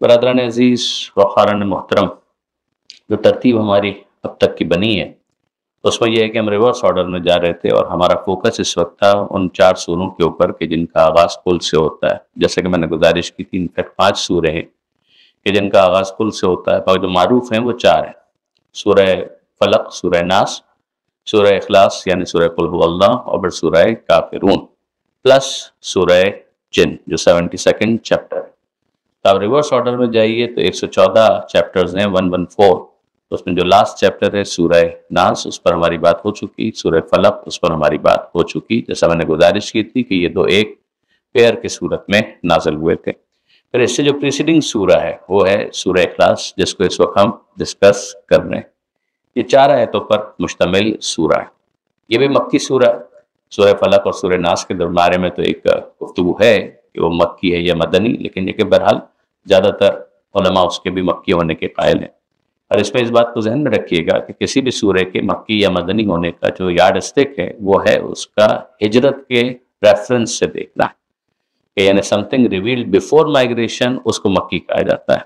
برادران عزیز و خارن محترم، جو ترتیب ہماری اب تک کی بنی ہے اس میں یہ ہے کہ ہم ریورس آرڈر میں جا رہے تھے، اور ہمارا فوکس اس وقت تھا ان 4 سوروں کے اوپر کہ جن کا آغاز قل سے ہوتا ہے. جیسے کہ میں نے گزارش کی تھی، انفیکٹ 5 سورے ہیں کہ جن کا آغاز قل سے ہوتا ہے، اور جو معروف ہیں وہ 4 ہیں: سورہ فلق، سورہ ناس، سورہ اخلاص یعنی سورہ قل هو اللہ، اور پھر سورہ کافرون، پلس سورہ جن جو 72 چیپٹر ہے. تو آپ ریورس آرڈر میں جائیے تو 114 چیپٹرز ہیں، 114. تو اس میں جو لاسٹ چیپٹر ہے سورہ ناس، اس پر ہماری بات ہو چکی. سورہ فلق، اس پر ہماری بات ہو چکی. جیسا میں نے گزارش کی تھی کہ یہ دو ایک پیئر کے صورت میں نازل ہوئے تھے. پھر اس سے جو پریسیڈنگ سورہ ہے وہ ہے سورہ اخلاص، جس کو اس وقت ہم ڈسکس کر رہے ہیں. یہ 4 آیتوں پر مشتمل سورہ ہے. یہ بھی مکی سورہ ہے. سورہ فلق اور سورہ ناس کے بارے میں تو ایک گفتگو ہے کہ وہ مکی ہے یا مدنی، لیکن یہ کہ بہرحال زیادہ تر علماء اس کے بھی مکی ہونے کے قائل ہیں. اور اس میں اس بات کو ذہن میں رکھیے گا کہ کسی بھی سورے کے مکی یا مدنی ہونے کا جو یارڈ اسٹک ہے وہ ہے اس کا ہجرت کے ریفرنس سے دیکھنا ہے کہ یعنی something revealed before migration اس کو مکی کہا جاتا ہے،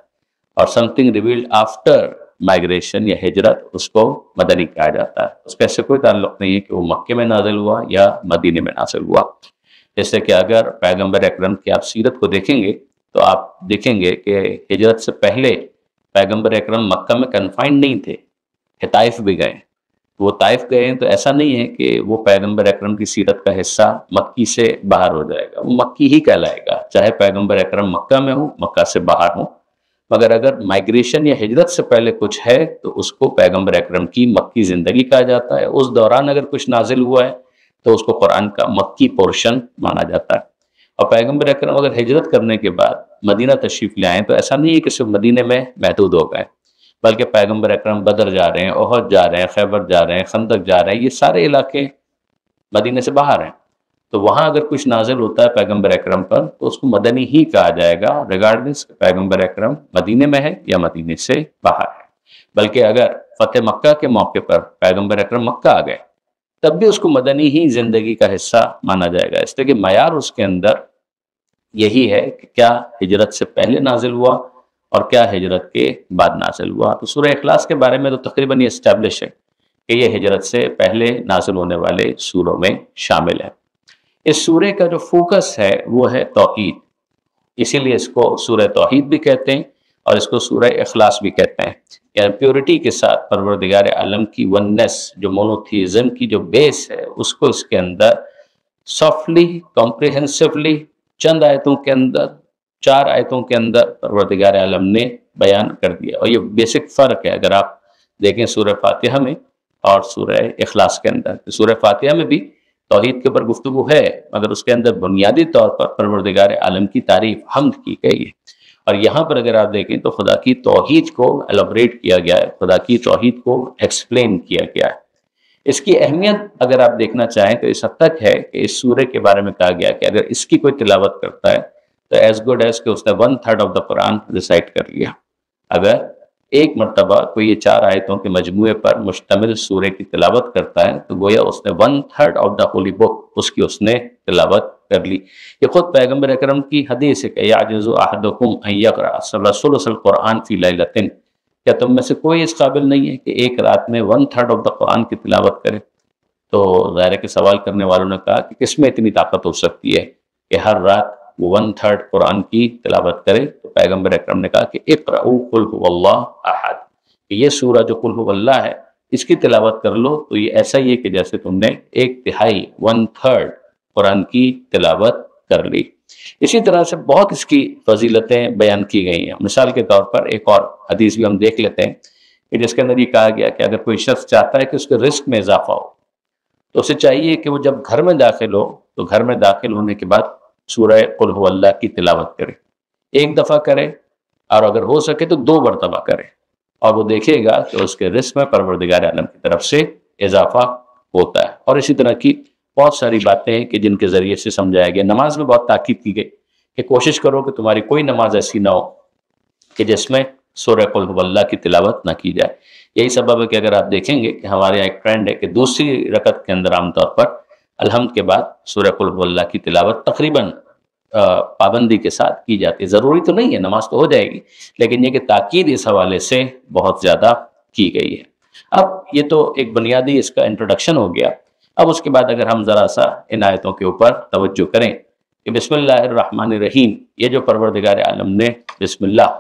اور something revealed after migration یا ہجرت اس کو مدنی کہا جاتا ہے. اس کا اس سے کوئی تعلق نہیں ہے کہ وہ مکے میں نازل ہوا یا مدینے میں نازل ہوا. جیسے کہ اگر پیغمبر اکرم کی آپ سیرت کو دیکھیں گے تو آپ دیکھیں گے کہ ہجرت سے پہلے پیغمبر اکرم مکہ میں کنفائنڈ نہیں تھے، طائف بھی گئے. وہ طائف گئے ہیں تو ایسا نہیں ہے کہ وہ پیغمبر اکرم کی سیرت کا حصہ مکی سے باہر ہو جائے گا، وہ مکی ہی کہلائے گا چاہے پیغمبر اکرم مکہ میں ہوں، مکہ سے باہر ہوں. مگر اگر مائگریشن یا ہجرت سے پہلے کچھ ہے تو اس کو پیغمبر اکرم کی مکی زندگی کہا جاتا ہے. اس دوران اگر کچھ نازل ہوا ہے تو اس کو قرآن کا مکی پورشن مانا جاتا ہے. اور پیغمبر اکرم اگر ہجرت کرنے کے بعد مدینہ تشریف لے آئیں تو ایسا نہیں ہے کہ صرف مدینے میں محدود ہو گئے، بلکہ پیغمبر اکرم بدر جا رہے ہیں، احد جا رہے ہیں، خیبر جا رہے ہیں، خندق جا رہے ہیں. یہ سارے علاقے مدینے سے باہر ہیں. تو وہاں اگر کچھ نازل ہوتا ہے پیغمبر اکرم پر تو اس کو مدنی ہی کہا جائے گا، ریگارڈنس کہ پیغمبر اکرم مدینے میں ہے یا مدینے سے باہر ہے. بلکہ اگر فتح مکہ کے موقع پر پیغمبر اکرم مکہ آ گئے تب بھی اس کو مدنی ہی زندگی کا حصہ مانا جائے گا. اس لیے کہ معیار اس کے اندر یہی ہے کہ کیا ہجرت سے پہلے نازل ہوا اور کیا ہجرت کے بعد نازل ہوا. تو سورہ اخلاص کے بارے میں تو تقریباً یہ اسٹیبلش ہے کہ یہ ہجرت سے پہلے نازل ہونے والے سوروں میں شامل ہے. اس سورے کا جو فوکس ہے وہ ہے توحید، اسی لیے اس کو سورہ توحید بھی کہتے ہیں اور اس کو سورہ اخلاص بھی کہتے ہیں. یعنی پیورٹی کے ساتھ پروردگار عالم کی وننس، جو مونوتھیزم کی جو بیس ہے، اس کو اس کے اندر سافٹلی، کمپریہنسولی چند آیتوں کے اندر، 4 آیتوں کے اندر پروردگار عالم نے بیان کر دیا. اور یہ بیسک فرق ہے اگر آپ دیکھیں سورہ فاتحہ میں اور سورہ اخلاص کے اندر. سورہ فاتحہ میں بھی توحید کے اوپر گفتگو ہے، مگر اس کے اندر بنیادی طور پر پروردگار عالم کی تعریف، حمد کی گئی ہے. اور یہاں پر اگر آپ دیکھیں تو خدا کی توحید کو ایلابریٹ کیا گیا ہے، خدا کی توحید کو ایکسپلین کیا گیا ہے. اس کی اہمیت اگر آپ دیکھنا چاہیں تو اس حد تک ہے کہ اس سورے کے بارے میں کہا گیا کہ اگر اس کی کوئی تلاوت کرتا ہے تو ایز گڈ ایز کہ اس نے 1/3 آف دا قرآن ریسائٹ کر لیا. اگر ایک مرتبہ کوئی یہ 4 آیتوں کے مجموعے پر مشتمل سورے کی تلاوت کرتا ہے تو گویا اس نے 1/3 آف دا ہولی بک اس کی اس نے تلاوت کر لی. یہ خود پیغمبر اکرم کی حدیث ہے کہ یعجز احدکم ان یقرأ ثلث القرآن فی لیلۃ، کیا تم میں سے کوئی اس قابل نہیں ہے کہ ایک رات میں 1/3 آف دا قرآن کی تلاوت کرے. تو ظاہر ہے کہ سوال کرنے والوں نے کہا کہ کس میں اتنی طاقت ہو سکتی ہے کہ ہر رات وہ 1/3 قرآن کی تلاوت کرے. تو پیغمبر اکرم نے کہا کہ اقرؤوا قل هو اللہ احد، کہ یہ سورہ جو قل هو اللہ ہے اس کی تلاوت کر لو تو یہ ایسا ہی ہے کہ جیسے تم نے 1/3 1/3 قرآن کی تلاوت کر لی. اسی طرح سے بہت اس کی فضیلتیں بیان کی گئی ہیں. مثال کے طور پر ایک اور حدیث بھی ہم دیکھ لیتے ہیں کہ جس کے اندر یہ کہا گیا کہ اگر کوئی شخص چاہتا ہے کہ اس کے رزق میں اضافہ ہو تو اسے چاہیے کہ وہ جب گھر میں داخل ہو تو گھر میں داخل ہونے کے بعد سورہ قل هو اللہ کی تلاوت کرے. ایک دفعہ کرے اور اگر ہو سکے تو 2 مرتبہ کرے، اور وہ دیکھے گا کہ اس کے رزق میں پروردگار عالم کی طرف سے اضافہ ہوتا ہے. اور اسی طرح کی بہت ساری باتیں ہیں کہ جن کے ذریعے سے سمجھایا گیا. نماز میں بہت تاکید کی گئی کہ کوشش کرو کہ تمہاری کوئی نماز ایسی نہ ہو کہ جس میں سورہ قل هو اللہ کی تلاوت نہ کی جائے. یہی سبب ہے کہ اگر آپ دیکھیں گے کہ ہمارے یہاں ایک ٹرینڈ ہے کہ دوسری رکعت کے اندر عام طور پر الحمد کے بعد سورہ قل هو اللہ کی تلاوت تقریباً پابندی کے ساتھ کی جاتی ہے. ضروری تو نہیں ہے، نماز تو ہو جائے گی، لیکن یہ کہ تاکید اس حوالے سے بہت زیادہ کی گئی ہے. اب یہ تو ایک بنیادی اس کا انٹروڈکشن ہو گیا. اب اس کے بعد اگر ہم ذرا سا ان آیتوں کے اوپر توجہ کریں کہ بسم اللہ الرحمن الرحیم، یہ جو پروردگار عالم نے بسم اللہ،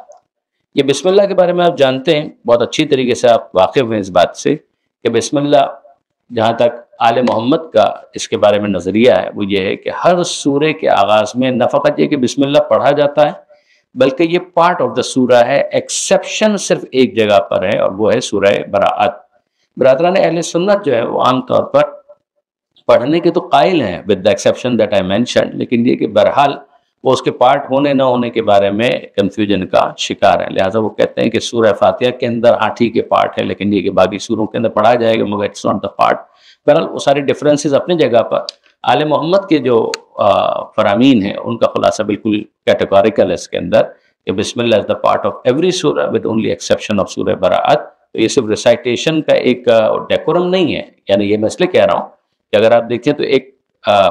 یہ بسم اللہ کے بارے میں آپ جانتے ہیں، بہت اچھی طریقے سے آپ واقف ہیں اس بات سے کہ بسم اللہ، جہاں تک آل محمد کا اس کے بارے میں نظریہ ہے وہ یہ ہے کہ ہر سورے کے آغاز میں نہ فقط یہ کہ بسم اللہ پڑھا جاتا ہے، بلکہ یہ پارٹ آف دا سورہ ہے. ایکسیپشن صرف ایک جگہ پر ہے اور وہ ہے سورہ براءت. برادران اہل سنت جو ہے وہ عام طور پر پڑھنے کے تو قائل ہیں with the exception that I mentioned، لیکن یہ کہ بہرحال وہ اس کے پارٹ ہونے نہ ہونے کے بارے میں کنفیوژن کا شکار ہے. لہٰذا وہ کہتے ہیں کہ سورہ فاتحہ کے اندر ٹھیک ہے پارٹ ہے، لیکن یہ کہ باقی سوروں کے اندر پڑھا جائے گا مگر اٹس ناٹ دا پارٹ. بہرحال وہ ساری ڈفرینسز اپنی جگہ پر. آل محمد کے جو فرامین ہیں ان کا خلاصہ بالکل کیٹیگوریکل ہے اس کے اندر کہ بسم اللہ از دا پارٹ آف ایوری سورہ ود اونلی ایکسیپشن آف سورہ براءت. تو یہ صرف ریسائٹیشن کا ایک ڈیکورم نہیں ہے، یعنی یہ میں اس لیے کہہ رہا ہوں کہ اگر آپ دیکھیں تو ایک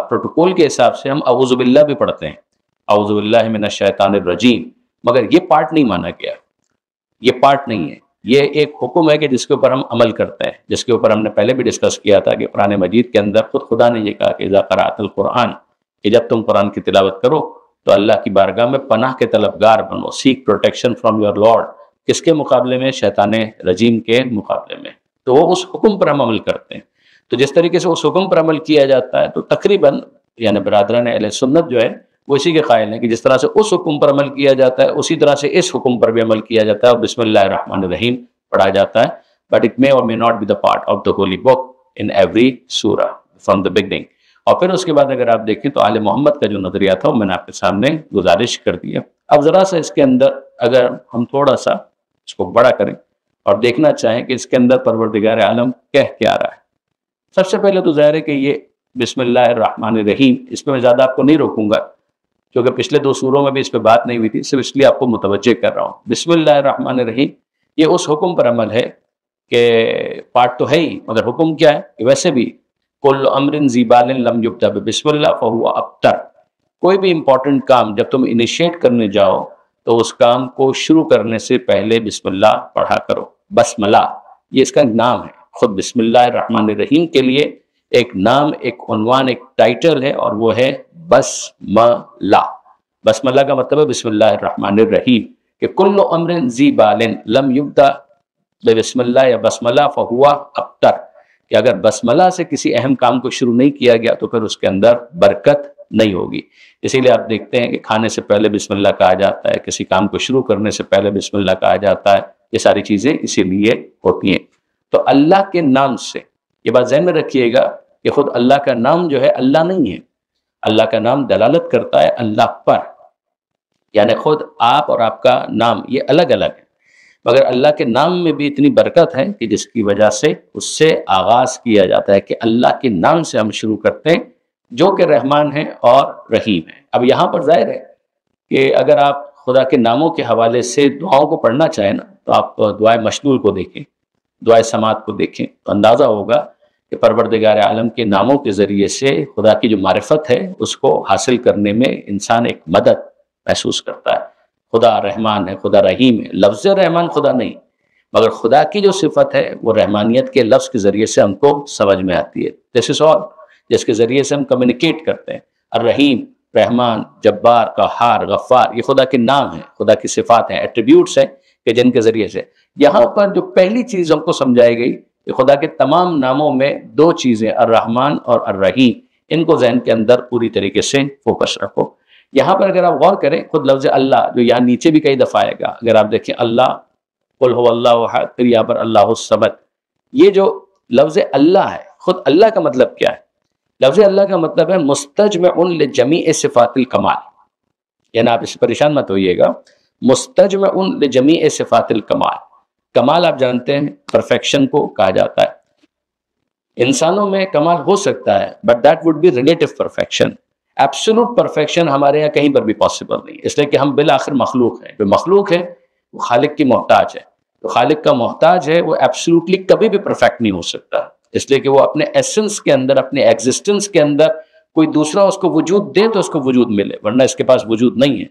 پروٹوکول کے حساب سے ہم اعوذ باللہ بھی پڑھتے ہیں، اعوذ باللہ من الشیطان الرجیم، مگر یہ پارٹ نہیں مانا گیا، یہ پارٹ نہیں ہے. یہ ایک حکم ہے کہ جس کے اوپر ہم عمل کرتے ہیں، جس کے اوپر ہم نے پہلے بھی ڈسکس کیا تھا کہ قرآن مجید کے اندر خود خدا نے یہ کہا کہ اذا قرأت القرآن، کہ جب تم قرآن کی تلاوت کرو تو اللہ کی بارگاہ میں پناہ کے طلبگار بنو، سیک پروٹیکشن فرام یور لارڈ. کس کے مقابلے میں؟ شیطان رجیم کے مقابلے میں. تو وہ اس حکم پر ہم عمل کرتے ہیں. تو جس طریقے سے اس حکم پر عمل کیا جاتا ہے تو تقریباً یعنی برادران اہل سنت جو ہے وہ اسی کے قائل ہیں کہ جس طرح سے اس حکم پر عمل کیا جاتا ہے اسی طرح سے اس حکم پر بھی عمل کیا جاتا ہے اور بسم اللہ الرحمن الرحیم پڑھا جاتا ہے. But it may or may not be the part of the holy book in every سورہ فرام دا بگننگ. اور پھر اس کے بعد اگر آپ دیکھیں تو آل محمد کا جو نظریہ تھا وہ میں نے آپ کے سامنے گزارش کر دیا. اب ذرا سا اس کے اندر اگر ہم تھوڑا سا اس کو بڑا کریں اور دیکھنا چاہیں کہ اس کے اندر پروردگار عالم کہہ کیا رہا ہے. سب سے پہلے تو ظاہر ہے کہ یہ بسم اللہ الرحمن الرحیم، اس پہ میں زیادہ آپ کو نہیں روکوں گا کیونکہ پچھلے 2 سوروں میں بھی اس پہ بات نہیں ہوئی تھی، صرف اس لیے آپ کو متوجہ کر رہا ہوں. بسم اللہ الرحمن الرحیم یہ اس حکم پر عمل ہے کہ پارٹ تو ہے ہی، مگر حکم کیا ہے کہ ویسے بھی کل امر ذی بال لم یبدأ بسم اللہ فہو ابتر. کوئی بھی امپورٹنٹ کام جب تم انیشیٹ کرنے جاؤ تو اس کام کو شروع کرنے سے پہلے بسم اللہ پڑھا کرو. بسملہ یہ اس کا نام ہے، خود بسم اللہ الرحمن الرحیم کے لیے ایک نام، ایک عنوان، ایک ٹائٹل ہے اور وہ ہے بسملہ. بسملہ کا مطلب ہے بسم اللہ الرحمن الرحیم، کہ کل امر ذی بال لم یبدأ بسم اللہ یا بسملہ فہو ابتر، کہ اگر بسملہ سے کسی اہم کام کو شروع نہیں کیا گیا تو پھر اس کے اندر برکت نہیں ہوگی. اسی لیے آپ دیکھتے ہیں کہ کھانے سے پہلے بسم اللہ کہا جاتا ہے، کسی کام کو شروع کرنے سے پہلے بسم اللہ کہا جاتا ہے. یہ ساری چیزیں اسی لیے ہوتی ہیں. تو اللہ کے نام سے، یہ بات ذہن میں رکھیے گا کہ خود اللہ کا نام جو ہے اللہ نہیں ہے. اللہ کا نام دلالت کرتا ہے اللہ پر، یعنی خود آپ اور آپ کا نام یہ الگ الگ ہے، مگر اللہ کے نام میں بھی اتنی برکت ہے کہ جس کی وجہ سے اس سے آغاز کیا جاتا ہے کہ اللہ کے نام سے ہم شروع کرتے ہیں جو کہ رحمان ہے اور رحیم ہے. اب یہاں پر ظاہر ہے کہ اگر آپ خدا کے ناموں کے حوالے سے دعاؤں کو پڑھنا چاہیں نا تو آپ دعائے مشلول کو دیکھیں، دعائے سماعت کو دیکھیں تو اندازہ ہوگا کہ پروردگار عالم کے ناموں کے ذریعے سے خدا کی جو معرفت ہے اس کو حاصل کرنے میں انسان ایک مدد محسوس کرتا ہے. خدا رحمان ہے، خدا رحیم ہے. لفظ رحمان خدا نہیں، مگر خدا کی جو صفت ہے وہ رحمانیت کے لفظ کے ذریعے سے ہم کو سمجھ میں آتی ہے. دس از آل، جس کے ذریعے سے ہم کمیونیکیٹ کرتے ہیں. الرحیم، رحمان، جبار، قہار، غفار، یہ خدا کے نام ہیں، خدا کی صفات ہیں، ایٹریبیوٹس ہیں کہ جن کے ذریعے سے یہاں پر جو پہلی چیز ہم کو سمجھائی گئی کہ خدا کے تمام ناموں میں 2 چیزیں الرحمن اور الرحیم، ان کو ذہن کے اندر پوری طریقے سے فوکس رکھو. یہاں پر اگر آپ غور کریں خود لفظ اللہ جو یہاں نیچے بھی کئی دفعہ آئے گا، اگر آپ دیکھیں اللہ قل هو اللہ احد، پھر یہاں پر اللہ الصمد، یہ جو لفظ اللہ ہے خود اللہ کا مطلب کیا ہے؟ لفظ اللہ کا مطلب ہے مستجمع لجمیع صفات الکمال. یعنی آپ اس سے پریشان مت ہوئیے گا، مستجمع لجمیع صفات الکمال. کمال آپ جانتے ہیں پرفیکشن کو کہا جاتا ہے. انسانوں میں کمال ہو سکتا ہے but that would be relative perfection. Absolute perfection ہمارے یہاں کہیں پر بھی پاسبل نہیں، اس لیے کہ ہم بالآخر مخلوق ہیں. جو مخلوق ہے وہ خالق کی محتاج ہے، تو خالق کا محتاج ہے وہ ایبسولوٹلی کبھی بھی پرفیکٹ نہیں ہو سکتا، اس لیے کہ وہ اپنے ایسنس کے اندر، اپنے ایگزسٹنس کے اندر کوئی دوسرا اس کو وجود دے تو اس کو وجود ملے، ورنہ اس کے پاس وجود نہیں ہے،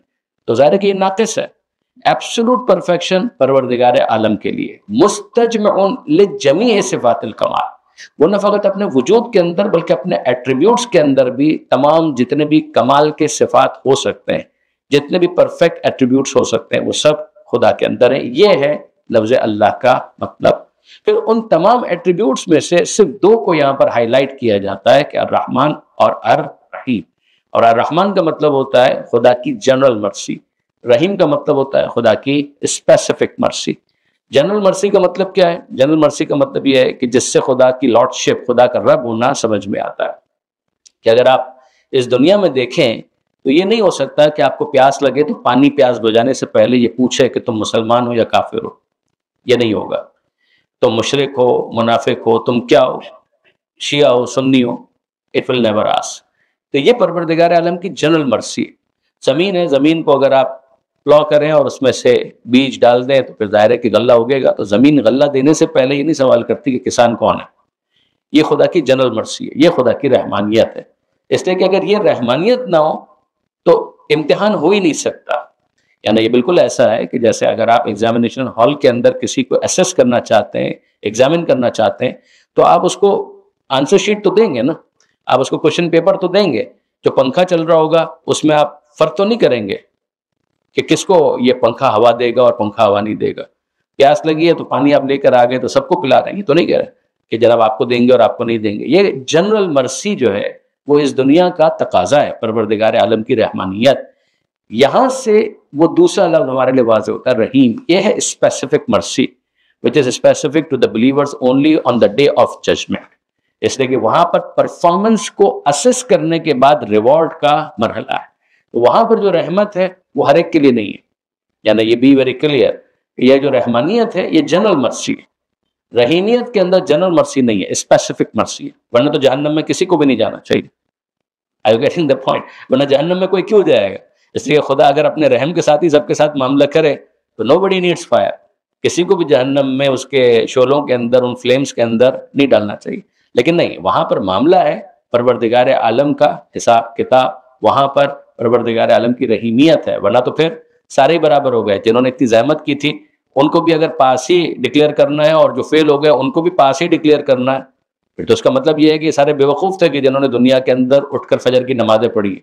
تو ظاہر ہے کہ یہ ناقص ہے۔ ایبسولوٹ پرفیکشن پروردگار عالم کے لیے مستجمع لجمیع صفات الکمال، وہ نہ فقط اپنے وجود کے اندر بلکہ اپنے ایٹریبیوٹس کے اندر بھی تمام جتنے بھی کمال کے صفات ہو سکتے ہیں، جتنے بھی پرفیکٹ ایٹریبیوٹس ہو سکتے ہیں، وہ سب خدا کے اندر ہیں۔ یہ ہے لفظ اللہ کا مطلب۔ پھر ان تمام ایٹریبیوٹس میں سے صرف دو کو یہاں پر ہائی لائٹ کیا جاتا ہے کہ الرحمن اور الرحیم۔ اور الرحمن کا مطلب ہوتا ہے خدا کی جنرل مرسی، رحیم کا مطلب ہوتا ہے خدا کی اسپیسیفک مرسی۔ جنرل مرسی کا مطلب کیا ہے؟ جنرل مرسی کا مطلب یہ ہے کہ جس سے خدا کی لارڈشپ، خدا کا رب ہونا سمجھ میں آتا ہے کہ اگر آپ اس دنیا میں دیکھیں تو یہ نہیں ہو سکتا کہ آپ کو پیاس لگے تو پانی پیاس بجھانے سے پہلے یہ پوچھے کہ تم مسلمان ہو یا کافر ہو، یہ نہیں ہوگا۔ تم مشرک ہو، منافق ہو، تم کیا ہو، شیعہ ہو، سنی ہو، اٹ ول نیور آسک۔ تو یہ پروردگار عالم کی جنرل مرسی ہے۔ زمین ہے، زمین کو اگر آپ پلا کریں اور اس میں سے بیج ڈال دیں تو پھر ظاہر ہے کہ غلہ اگے گا، تو زمین غلہ دینے سے پہلے یہ نہیں سوال کرتی کہ کسان کون ہے۔ یہ خدا کی جنرل مرسی ہے، یہ خدا کی رحمانیت ہے۔ اس لیے کہ اگر یہ رحمانیت نہ ہو تو امتحان ہو ہی نہیں سکتا۔ یعنی یہ بالکل ایسا ہے کہ جیسے اگر آپ ایگزامینیشن ہال کے اندر کسی کو اسیس کرنا چاہتے ہیں، ایگزامن کرنا چاہتے ہیں، تو آپ اس کو آنسر شیٹ تو دیں گے نا، آپ اس کو کوشچن پیپر تو دیں گے۔ جو پنکھا چل رہا ہوگا اس میں آپ فرق تو نہیں کریں گے کہ کس کو یہ پنکھا ہوا دے گا اور پنکھا ہوا نہیں دے گا۔ پیاس لگی ہے تو پانی آپ لے کر آ گئے تو سب کو پلا رہے ہیں، تو نہیں کہہ رہے کہ جناب آپ کو دیں گے اور آپ کو نہیں دیں گے۔ یہ جنرل مرسی جو ہے وہ اس دنیا کا تقاضا ہے، پروردگار عالم کی رحمانیت۔ یہاں سے وہ دوسرا لفظ ہمارے لیے واضح ہوتا ہے، رحیم۔ یہ ہے اسپیسیفک مرسی which is specific to the believers only on the day of judgment۔ اس لیے کہ وہاں پر پرفارمنس کو اسیس کرنے کے بعد ریوارڈ کا مرحلہ ہے، تو وہاں پر جو رحمت ہے وہ ہر ایک کے لیے نہیں ہے۔ یعنی یہ بی ویری کلیئر، یہ جو رحمانیت ہے یہ جنرل مرسی ہے، رحیمیت کے اندر جنرل مرسی نہیں ہے، اسپیسیفک مرسی ہے، ورنہ تو جہنم میں کسی کو بھی نہیں جانا چاہیے۔ Are you getting the point؟ ورنہ جہنم میں کوئی کیوں جائے گا؟ اس لیے خدا اگر اپنے رحم کے ساتھ ہی سب کے ساتھ معاملہ کرے تو nobody needs fire، کسی کو بھی جہنم میں اس کے شعلوں کے اندر، ان فلیمز کے اندر نہیں ڈالنا چاہیے۔ لیکن نہیں، وہاں پر معاملہ ہے پروردگار عالم کا حساب کتاب، وہاں پر پروردگار عالم کی رحیمیت ہے، ورنہ تو پھر سارے ہی برابر ہو گئے۔ جنہوں نے اتنی زحمت کی تھی ان کو بھی اگر پاس ہی ڈکلیئر کرنا ہے، اور جو فیل ہو گئے ان کو بھی پاس ہی ڈکلیئر کرنا ہے، پھر تو اس کا مطلب یہ ہے کہ یہ سارے بے وقوف تھے کہ جنہوں نے دنیا کے اندر اٹھ کر فجر کی نمازیں پڑھی،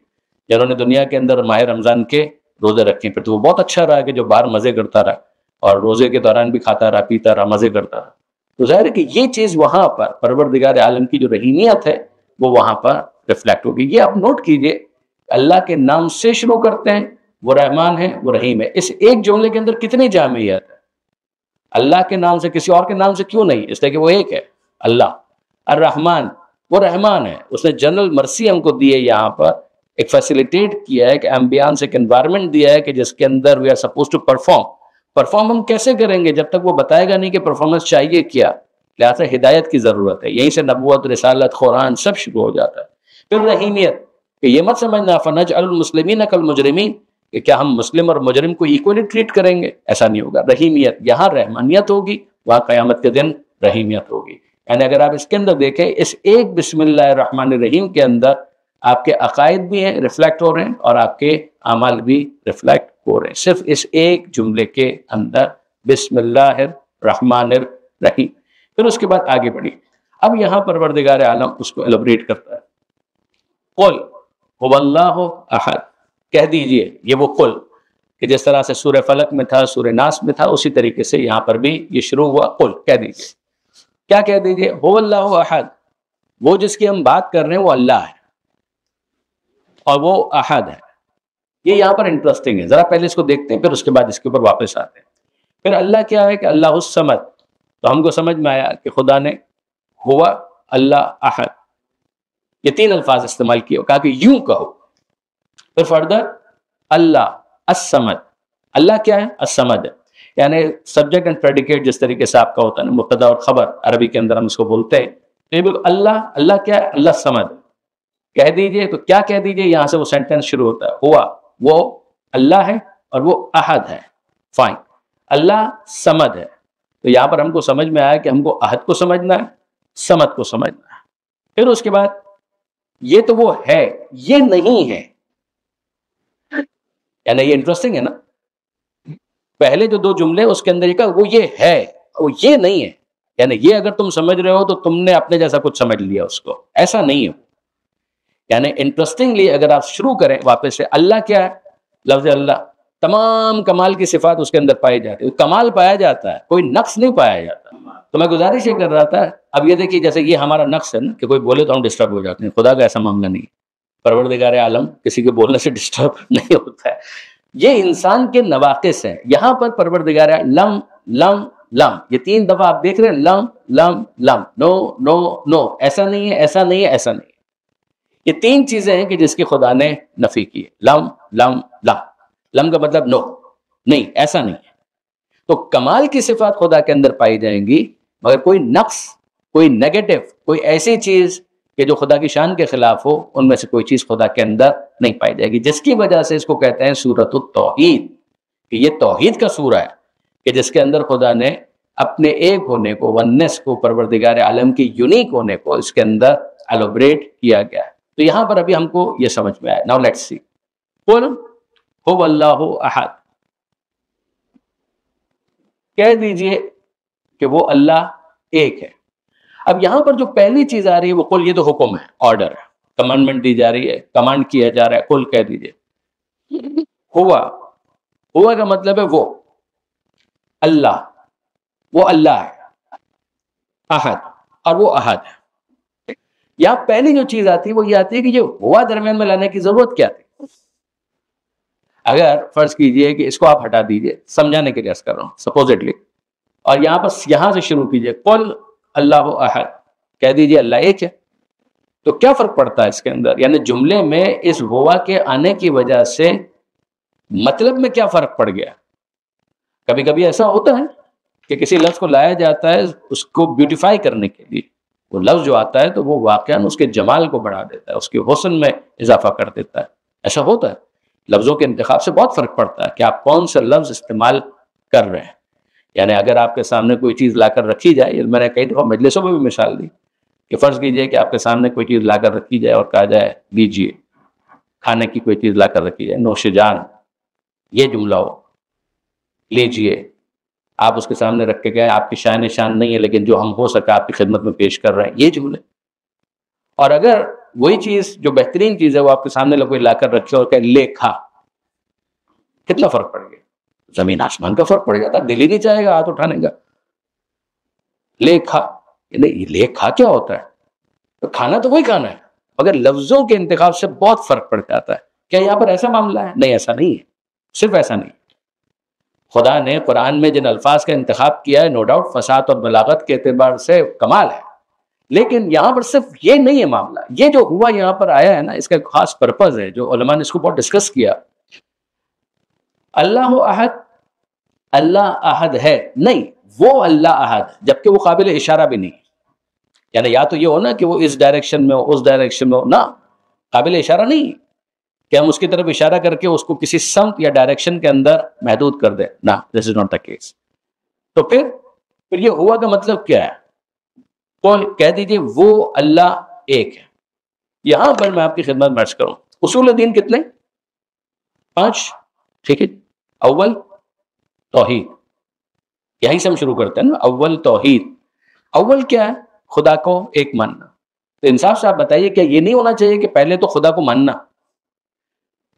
جنہوں نے دنیا کے اندر ماہ رمضان کے روزے رکھے، پھر تو وہ بہت اچھا رہا کہ جو باہر مزے کرتا رہا اور روزے کے دوران بھی کھاتا رہا، پیتا رہا، مزے کرتا رہا۔ تو ظاہر ہے کہ یہ چیز وہاں پر پروردگار عالم کی جو رحیمیت ہے وہ وہاں پر ریفلیکٹ ہوگی۔ یہ آپ نوٹ کیجئے، اللہ کے نام سے شروع کرتے ہیں، وہ رحمان ہے، وہ رحیم ہے۔ اس ایک جملے کے اندر کتنی جامعیت ہے؟ اللہ کے نام سے، کسی اور کے نام سے کیوں نہیں؟ اس لیے کہ وہ ایک ہے، اللہ۔ الرحمن، وہ رحمان ہے، اس نے جنرل مرسی ہم کو دی ہے، یہاں پر ایک فیسیلیٹیٹ کیا ہے کہ ایمبیانس، ایک انوائرمنٹ دیا ہے کہ جس کے اندر we are suppose to perform ہم کیسے کریں گے جب تک وہ بتائے گا نہیں کہ پرفارمنس چاہیے کیا؟ لہٰذا ہدایت کی ضرورت ہے، یہیں سے نبوت، رسالت، قرآن سب شروع ہو جاتا ہے۔ پھر رحیمیت، کہ یہ مت سمجھنا فنجعل المسلمین کالمجرمین، کہ کیا ہم مسلم اور مجرم کو ایکولی ٹریٹ کریں گے؟ ایسا نہیں ہوگا۔ رحیمیت، یہاں رحمانیت ہوگی، وہاں قیامت کے دن رحیمیت ہوگی۔ یعنی اگر آپ اس کے اندر دیکھیں، اس ایک بسم اللہ الرحمن الرحیم کے اندر آپ کے عقائد بھی ہیں، ریفلیکٹ ہو رہے ہیں، اور آپ کے اعمال بھی ریفلیکٹ ہو رہے ہیں، صرف اس ایک جملے کے اندر، بسم اللہ الرحمن الرحیم۔ پھر اس کے بعد آگے بڑھی، اب یہاں پروردگار عالم اس کو ایلوبریٹ کرتا ہے۔ قل هو اللہ احد، کہہ دیجئے، یہ وہ قل کہ جس طرح سے سورہ فلق میں تھا، سورہ ناس میں تھا، اسی طریقے سے یہاں پر بھی یہ شروع ہوا، قل، کہہ دیجئے۔ کیا کہہ دیجئے؟ هو اللہ احد، وہ جس کی ہم بات کر رہے ہیں وہ اللہ ہے اور وہ احد ہے۔ یہ یہاں پر انٹرسٹنگ ہے، ذرا پہلے اس کو دیکھتے ہیں، پھر اس کے بعد اس کے اوپر واپس آتے ہیں۔ پھر اللہ کیا ہے کہ اللہ الصمد، تو ہم کو سمجھ میں آیا کہ خدا نے ہوا، اللہ، احد، یہ تین الفاظ استعمال کیے، کہا کہ یوں کہو۔ پھر فردر اللہ الصمد، اللہ کیا ہے؟ الصمد ہے، یعنی سبجیکٹ اینڈ پریڈیکیٹ جس طریقے سے آپ کا ہوتا ہے نا، مبتدا اور خبر، عربی کے اندر ہم اس کو بولتے ہیں۔ تو یہ بالکل اللہ، اللہ کیا ہے؟ اللہ صمد، کہہ دیجئے، تو کیا کہہ دیجئے؟ یہاں سے وہ سینٹنس شروع ہوتا ہے، ہوا، وہ اللہ ہے اور وہ احد ہے، فائن، اللہ صمد ہے۔ تو یہاں پر ہم کو سمجھ میں آیا کہ ہم کو احد کو سمجھنا ہے، صمد کو سمجھنا ہے۔ پھر اس کے بعد یہ تو وہ ہے، یہ نہیں ہے. یعنی یہ انٹرسٹنگ ہے نا. پہلے جو 2 جملے اس کے اندر یہ کہا وہ یہ ہے، وہ یہ نہیں ہے. یعنی یہ اگر تم سمجھ رہے ہو تو تم نے اپنے جیسا کچھ سمجھ لیا اس کو، ایسا نہیں ہے. یعنی انٹرسٹنگلی اگر آپ شروع کریں واپس سے، اللہ کیا ہے؟ لفظ اللہ تمام کمال کی صفات اس کے اندر پائی جاتی ہے، کمال پایا جاتا ہے، کوئی نقص نہیں پایا جاتا. تو میں گزارش یہ کر رہا تھا، اب یہ دیکھیے جیسے یہ ہمارا نقص ہے نا کہ کوئی بولے تو ہم ڈسٹرب ہو جاتے ہیں، خدا کا ایسا معاملہ نہیں. پروردگار عالم کسی کے بولنے سے ڈسٹرب نہیں ہوتا ہے. یہ انسان کے نواقص ہیں. یہاں پر پروردگار لم لم لم، یہ 3 دفعہ آپ دیکھ رہے ہیں، لم لم لم، نو نو نو، ایسا نہیں ہے، ایسا نہیں ہے، ایسا نہیں ہے. یہ 3 چیزیں ہیں کہ جس کی خدا نے نفی کی ہے. لم لم لم، لم کا مطلب نو، نہیں، ایسا نہیں ہے. تو کمال کی صفات خدا کے اندر پائی جائیں گی، مگر کوئی نقص، کوئی نیگیٹو، کوئی ایسی چیز کہ جو خدا کی شان کے خلاف ہو، ان میں سے کوئی چیز خدا کے اندر نہیں پائی جائے گی. جس کی وجہ سے اس کو کہتے ہیں سورۃ التوحید، کہ یہ توحید کا سورہ ہے کہ جس کے اندر خدا نے اپنے ایک ہونے کو، وننس کو، پروردگار عالم کی یونیک ہونے کو اس کے اندر ایلوبریٹ کیا گیا ہے. تو یہاں پر ابھی ہم کو یہ سمجھ میں آیا. Now let's see. قل هو اللہ احد، کہہ دیجئے کہ وہ اللہ ایک ہے. اب یہاں پر جو پہلی چیز آ رہی ہے وہ قل، یہ تو حکم ہے، آرڈر ہے، کمانڈمنٹ دی جا رہی ہے، کمانڈ کیا جا رہا ہے. قل کہہ دیجئے. ہوا کا مطلب ہے وہ اللہ، وہ اللہ ہے. احد، اور وہ احد ہے. یہاں پہلی جو چیز آتی ہے وہ یہ آتی ہے کہ یہ ہوا درمیان میں لانے کی ضرورت کیا تھی؟ اگر فرض کیجئے کہ اس کو آپ ہٹا دیجئے، سمجھانے کے لیے عرض کر رہا ہوں سپوزٹلی، اور یہاں سے شروع کیجئے قل اللہ احد، کہہ دیجئے اللہ ایک ہے. تو کیا فرق پڑتا ہے اس کے اندر؟ یعنی جملے میں اس ہوا کے آنے کی وجہ سے مطلب میں کیا فرق پڑ گیا؟ کبھی کبھی ایسا ہوتا ہے کہ کسی لفظ کو لایا جاتا ہے اس کو بیوٹیفائی کرنے کے لیے. وہ لفظ جو آتا ہے تو وہ واقعاً اس کے جمال کو بڑھا دیتا ہے، اس کے حسن میں اضافہ کر دیتا ہے. ایسا ہوتا ہے. لفظوں کے انتخاب سے بہت فرق پڑتا ہے کہ آپ کون سا لفظ استعمال کر رہے ہیں. یعنی اگر آپ کے سامنے کوئی چیز لا کر رکھی جائے، میں نے کئی دفعہ مجلسوں میں بھی مثال دی کہ فرض کیجئے کہ آپ کے سامنے کوئی چیز لا کر رکھی جائے اور کہا جائے لیجئے، کھانے کی کوئی چیز لا کر رکھی جائے، نوش جان، یہ جملہ ہو، لیجئے، آپ اس کے سامنے رکھ کے گئے، آپ کی شان نہیں ہے لیکن جو ہم ہو سکا آپ کی خدمت میں پیش کر رہے ہیں، یہ جملے. اور اگر وہی چیز جو بہترین چیز ہے وہ آپ کے سامنے کوئی لا کر رکھے اور کہ لے کھا، کتنا فرق پڑ گیا؟ زمین آسمان کا فرق پڑ جاتا. دل ہی نہیں چاہے گا ہاتھ اٹھانے کا. لے کھا، لے کھا کیا ہوتا ہے؟ تو کھانا تو وہی کھانا ہے، مگر لفظوں کے انتخاب سے بہت فرق پڑ جاتا ہے. کیا یہاں پر ایسا معاملہ ہے؟ نہیں، ایسا نہیں ہے. صرف ایسا نہیں. خدا نے قرآن میں جن الفاظ کا انتخاب کیا ہے، نو ڈاؤٹ فصاحت اور بلاغت کے اعتبار سے کمال ہے، لیکن یہاں پر صرف یہ نہیں ہے معاملہ. یہ جو ہوا یہاں پر آیا ہے نا، اس کا ایک خاص پرپز ہے جو علماء نے اس کو بہت ڈسکس کیا. اللہ احد، اللہ احد ہے نہیں، وہ اللہ احد، جبکہ وہ قابل اشارہ بھی نہیں. یعنی یا تو یہ ہو نا کہ وہ اس ڈائریکشن میں ہو، اس ڈائریکشن میں ہو، نہ، قابل اشارہ نہیں کہ ہم اس کی طرف اشارہ کر کے اس کو کسی سمت یا ڈائریکشن کے اندر محدود کر دیں. نہ، دس از ناٹ دا کیس. تو پھر یہ ہوا کا مطلب کیا ہے؟ قل، کہہ دیجئے وہ اللہ ایک ہے. یہاں پر میں آپ کی خدمت میں عرض کروں، اصول دین کتنے؟ 5. ٹھیک ہے. اول توحید، یہیں سے ہم شروع کرتے ہیں نا. اول توحید. اول کیا ہے؟ خدا کو ایک ماننا. تو انصاف سے آپ بتائیے کیا یہ نہیں ہونا چاہیے کہ پہلے تو خدا کو ماننا؟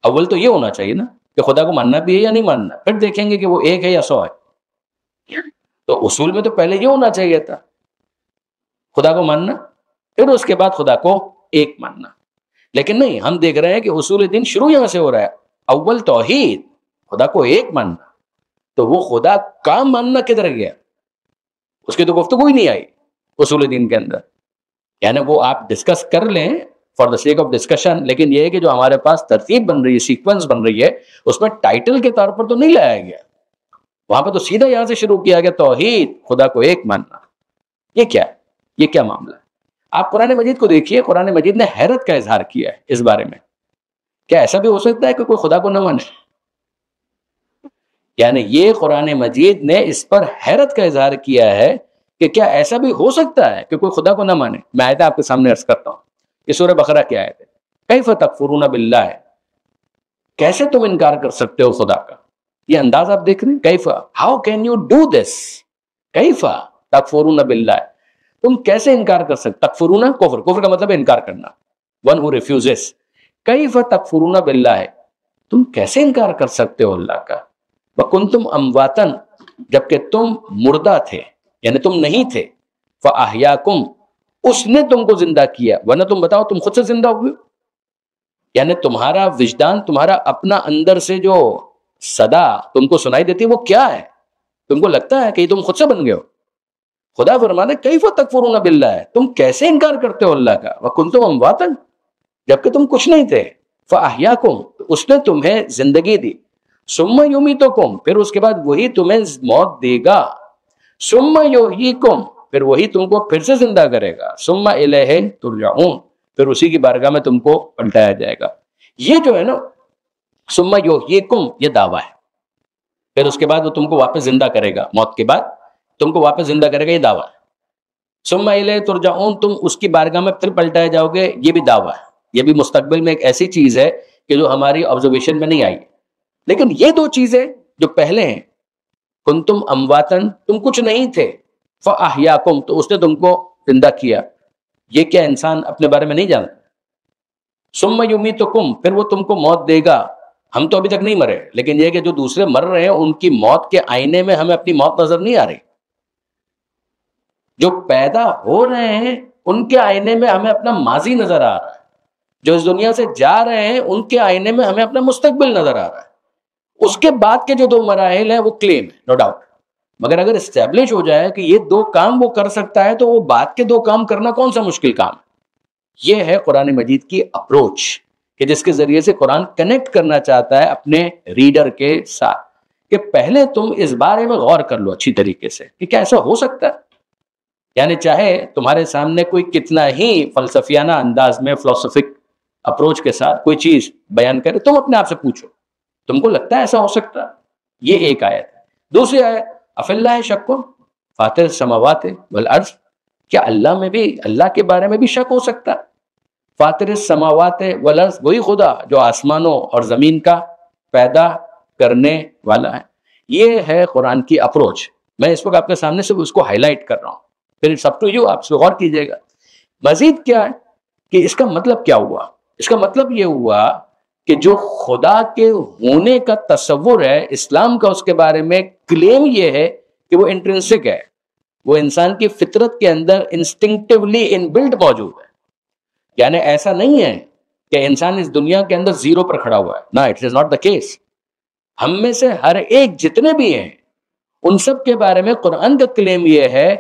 اول تو یہ ہونا چاہیے نا کہ خدا کو ماننا بھی ہے یا نہیں ماننا، پھر دیکھیں گے کہ وہ ایک ہے یا 100 ہے. تو اصول میں تو پہلے یہ ہونا چاہیے تھا خدا کو ماننا، پھر اس کے بعد خدا کو ایک ماننا. لیکن نہیں، ہم دیکھ رہے ہیں کہ اصول دین شروع یہاں سے ہو رہا ہے. اول توحید، خدا کو ایک ماننا. تو وہ خدا کا ماننا کدھر گیا؟ اس کی تو گفتگو ہی نہیں آئی اصول دین کے اندر. یعنی وہ آپ ڈسکس کر لیں for the sake of discussion, لیکن یہ ہے کہ جو ہمارے پاس ترتیب بن رہی ہے، سیکوینس بن رہی ہے، اس میں ٹائٹل کے طور پر تو نہیں لایا گیا. وہاں پہ تو سیدھا یہاں سے شروع کیا گیا توحید، خدا کو ایک ماننا. یہ کیا ہے؟ یہ کیا معاملہ ہے؟ آپ قرآن مجید کو دیکھیے، قرآن مجید نے حیرت کا اظہار کیا ہے اس بارے میں. کیا ایسا بھی ہو سکتا ہے کہ کوئی خدا کو نہ مانے؟ یعنی یہ قرآن مجید نے اس پر حیرت کا اظہار کیا ہے کہ کیا ایسا بھی ہو سکتا ہے کہ کوئی خدا کو نہ مانے. میں آیت آپ کے سامنے عرض کرتا ہوں. یہ سورہ بقرہ کی آیت ہے. کیف تکفرون باللہ، کیسے تم انکار کر سکتے ہو خدا کا. یہ انداز آپ دیکھ رہے ہیں، کیف، how can you do this, کیف تکفرون باللہ، تم کیسے انکار کر سکتے. تکفرون کفر، کفر کا مطلب ہے انکار کرنا، ون ہو ریفیوزز. کیف تکفرون باللہ، تم کیسے انکار کر سکتے ہو اللہ کا. وکنتم امواتن، جبکہ تم مردہ تھے، یعنی تم نہیں تھے. فاحیاکم، اس نے تم کو زندہ کیا. ورنہ تم بتاؤ تم خود سے زندہ ہوئے، یعنی تمہارا وجدان، تمہارا اپنا اندر سے جو صدا تم کو سنائی دیتی ہے وہ کیا ہے؟ تم کو لگتا ہے کہ یہ تم خود سے بن گئے ہو؟ خدا فرمانے کیف تکفرون باللہ، تم کیسے انکار کرتے ہو اللہ کا. وکنتم امواتن، جبکہ تم کچھ نہیں تھے. فاحیاکم، اس نے تمہیں زندگی دی. ثم یمیتکم، پھر اس کے بعد وہی تمہیں موت دے گا. ثم یحییکم، پھر وہی تم کو پھر سے زندہ کرے گا. ثم الیہ ترجعون، پھر اسی کی بارگاہ میں تم کو پلٹایا جائے گا. یہ جو ہے نا ثم یحییکم، یہ دعویٰ ہے. پھر اس کے بعد وہ تم کو واپس زندہ کرے گا، موت کے بعد تم کو واپس زندہ کرے گا، یہ دعویٰ ہے. ثم الیہ ترجعون، تم اس کی بارگاہ میں پھر پلٹائے جاؤ گے، یہ بھی دعویٰ ہے. یہ بھی مستقبل میں ایک ایسی چیز ہے کہ جو ہماری آبزرویشن میں نہیں آئی. لیکن یہ دو چیزیں جو پہلے ہیں، کنتم امواتن، تم کچھ نہیں تھے، فاحیاکم، تو اس نے تم کو زندہ کیا، یہ کیا انسان اپنے بارے میں نہیں جانتا. ثم یمیتکم، پھر وہ تم کو موت دے گا. ہم تو ابھی تک نہیں مرے، لیکن یہ کہ جو دوسرے مر رہے ہیں ان کی موت کے آئینے میں ہمیں اپنی موت نظر نہیں آ رہی. جو پیدا ہو رہے ہیں ان کے آئینے میں ہمیں اپنا ماضی نظر آ رہا ہے. جو اس دنیا سے جا رہے ہیں ان کے آئینے میں ہمیں اپنا مستقبل نظر آ رہا ہے. اس کے بعد کے جو دو مراحل ہیں وہ کلیم ہے، نو ڈاؤٹ. مگر اگر اسٹیبلش ہو جائے کہ یہ دو کام وہ کر سکتا ہے تو وہ بعد کے دو کام کرنا کون سا مشکل کام ہے. یہ ہے قرآن مجید کی اپروچ، کہ جس کے ذریعے سے قرآن کنیکٹ کرنا چاہتا ہے اپنے ریڈر کے ساتھ، کہ پہلے تم اس بارے میں غور کر لو اچھی طریقے سے کہ کیا ایسا ہو سکتا ہے. یعنی چاہے تمہارے سامنے کوئی کتنا ہی فلسفیانہ انداز میں، فلسفک اپروچ کے ساتھ کوئی چیز بیان کرے، تم اپنے آپ سے پوچھو تم کو لگتا ہے ایسا ہو سکتا ہے. یہ ایک آیت ہے. دوسری آیت، افی اللہ شک فاطر السماوات والارض، کیا اللہ میں بھی، اللہ کے بارے میں بھی شک ہو سکتا ہے. فاطر السماوات والارض، وہی خدا جو آسمانوں اور زمین کا پیدا کرنے والا ہے. یہ ہے قرآن کی اپروچ. میں اس وقت آپ کے سامنے سے اس کو ہائی لائٹ کر رہا ہوں، پھر اٹس اپ ٹو یو، آپ سے غور کیجیے گا. مزید کیا ہے کہ اس کا مطلب کیا ہوا. اس کا مطلب یہ ہوا کہ جو خدا کے ہونے کا تصور ہے اسلام کا، اس کے بارے میں کلیم یہ ہے کہ وہ انٹرنسک ہے، وہ انسان کی فطرت کے اندر انسٹنکٹیولی ان بلڈ موجود ہے. یعنی ایسا نہیں ہے کہ انسان اس دنیا کے اندر زیرو پر کھڑا ہوا ہے، نا، it is not the case. ہم میں سے ہر ایک جتنے بھی ہیں ان سب کے بارے میں قرآن کا کلیم یہ ہے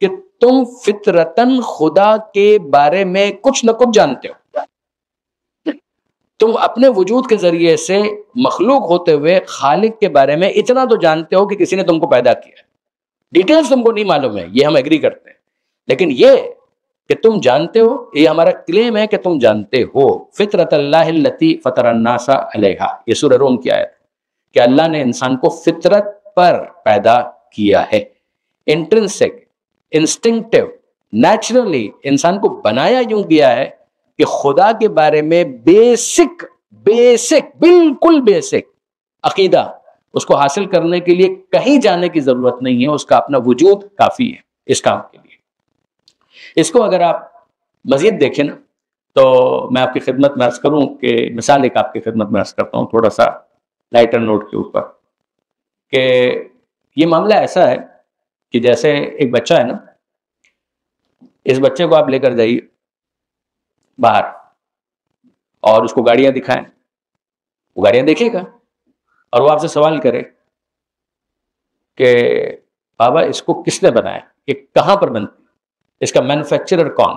کہ تم فطرتاً خدا کے بارے میں کچھ نہ کچھ جانتے ہو. تم اپنے وجود کے ذریعے سے مخلوق ہوتے ہوئے خالق کے بارے میں اتنا تو جانتے ہو کہ کسی نے تم کو پیدا کیا. ڈیٹیلز تم کو نہیں معلوم ہے، یہ ہم ایگری کرتے ہیں، لیکن یہ کہ تم جانتے ہو، یہ ہمارا کلیم ہے کہ تم جانتے ہو. فطرت اللہ التی فطر الناس علیہا، یہ سورہ روم کی آیت، کہ اللہ نے انسان کو فطرت پر پیدا کیا ہے. انٹرنسک، انسٹنکٹیو، نیچرلی انسان کو بنایا یوں گیا ہے کہ خدا کے بارے میں بیسک بالکل بیسک عقیدہ اس کو حاصل کرنے کے لیے کہیں جانے کی ضرورت نہیں ہے، اس کا اپنا وجود کافی ہے اس کام کے لیے. اس کو اگر آپ مزید دیکھیں نا تو میں آپ کی خدمت میں عرض کروں کہ مثال ایک آپ کی خدمت میں عرض کرتا ہوں تھوڑا سا لائٹر نوٹ کے اوپر، کہ یہ معاملہ ایسا ہے کہ جیسے ایک بچہ ہے نا، اس بچے کو آپ لے کر جائیے باہر اور اس کو گاڑیاں دکھائیں، وہ گاڑیاں دیکھے گا اور وہ آپ سے سوال کرے کہ بابا اس کو کس نے بنایا، یہ کہاں پر بنتی، اس کا مینوفیکچرر کون.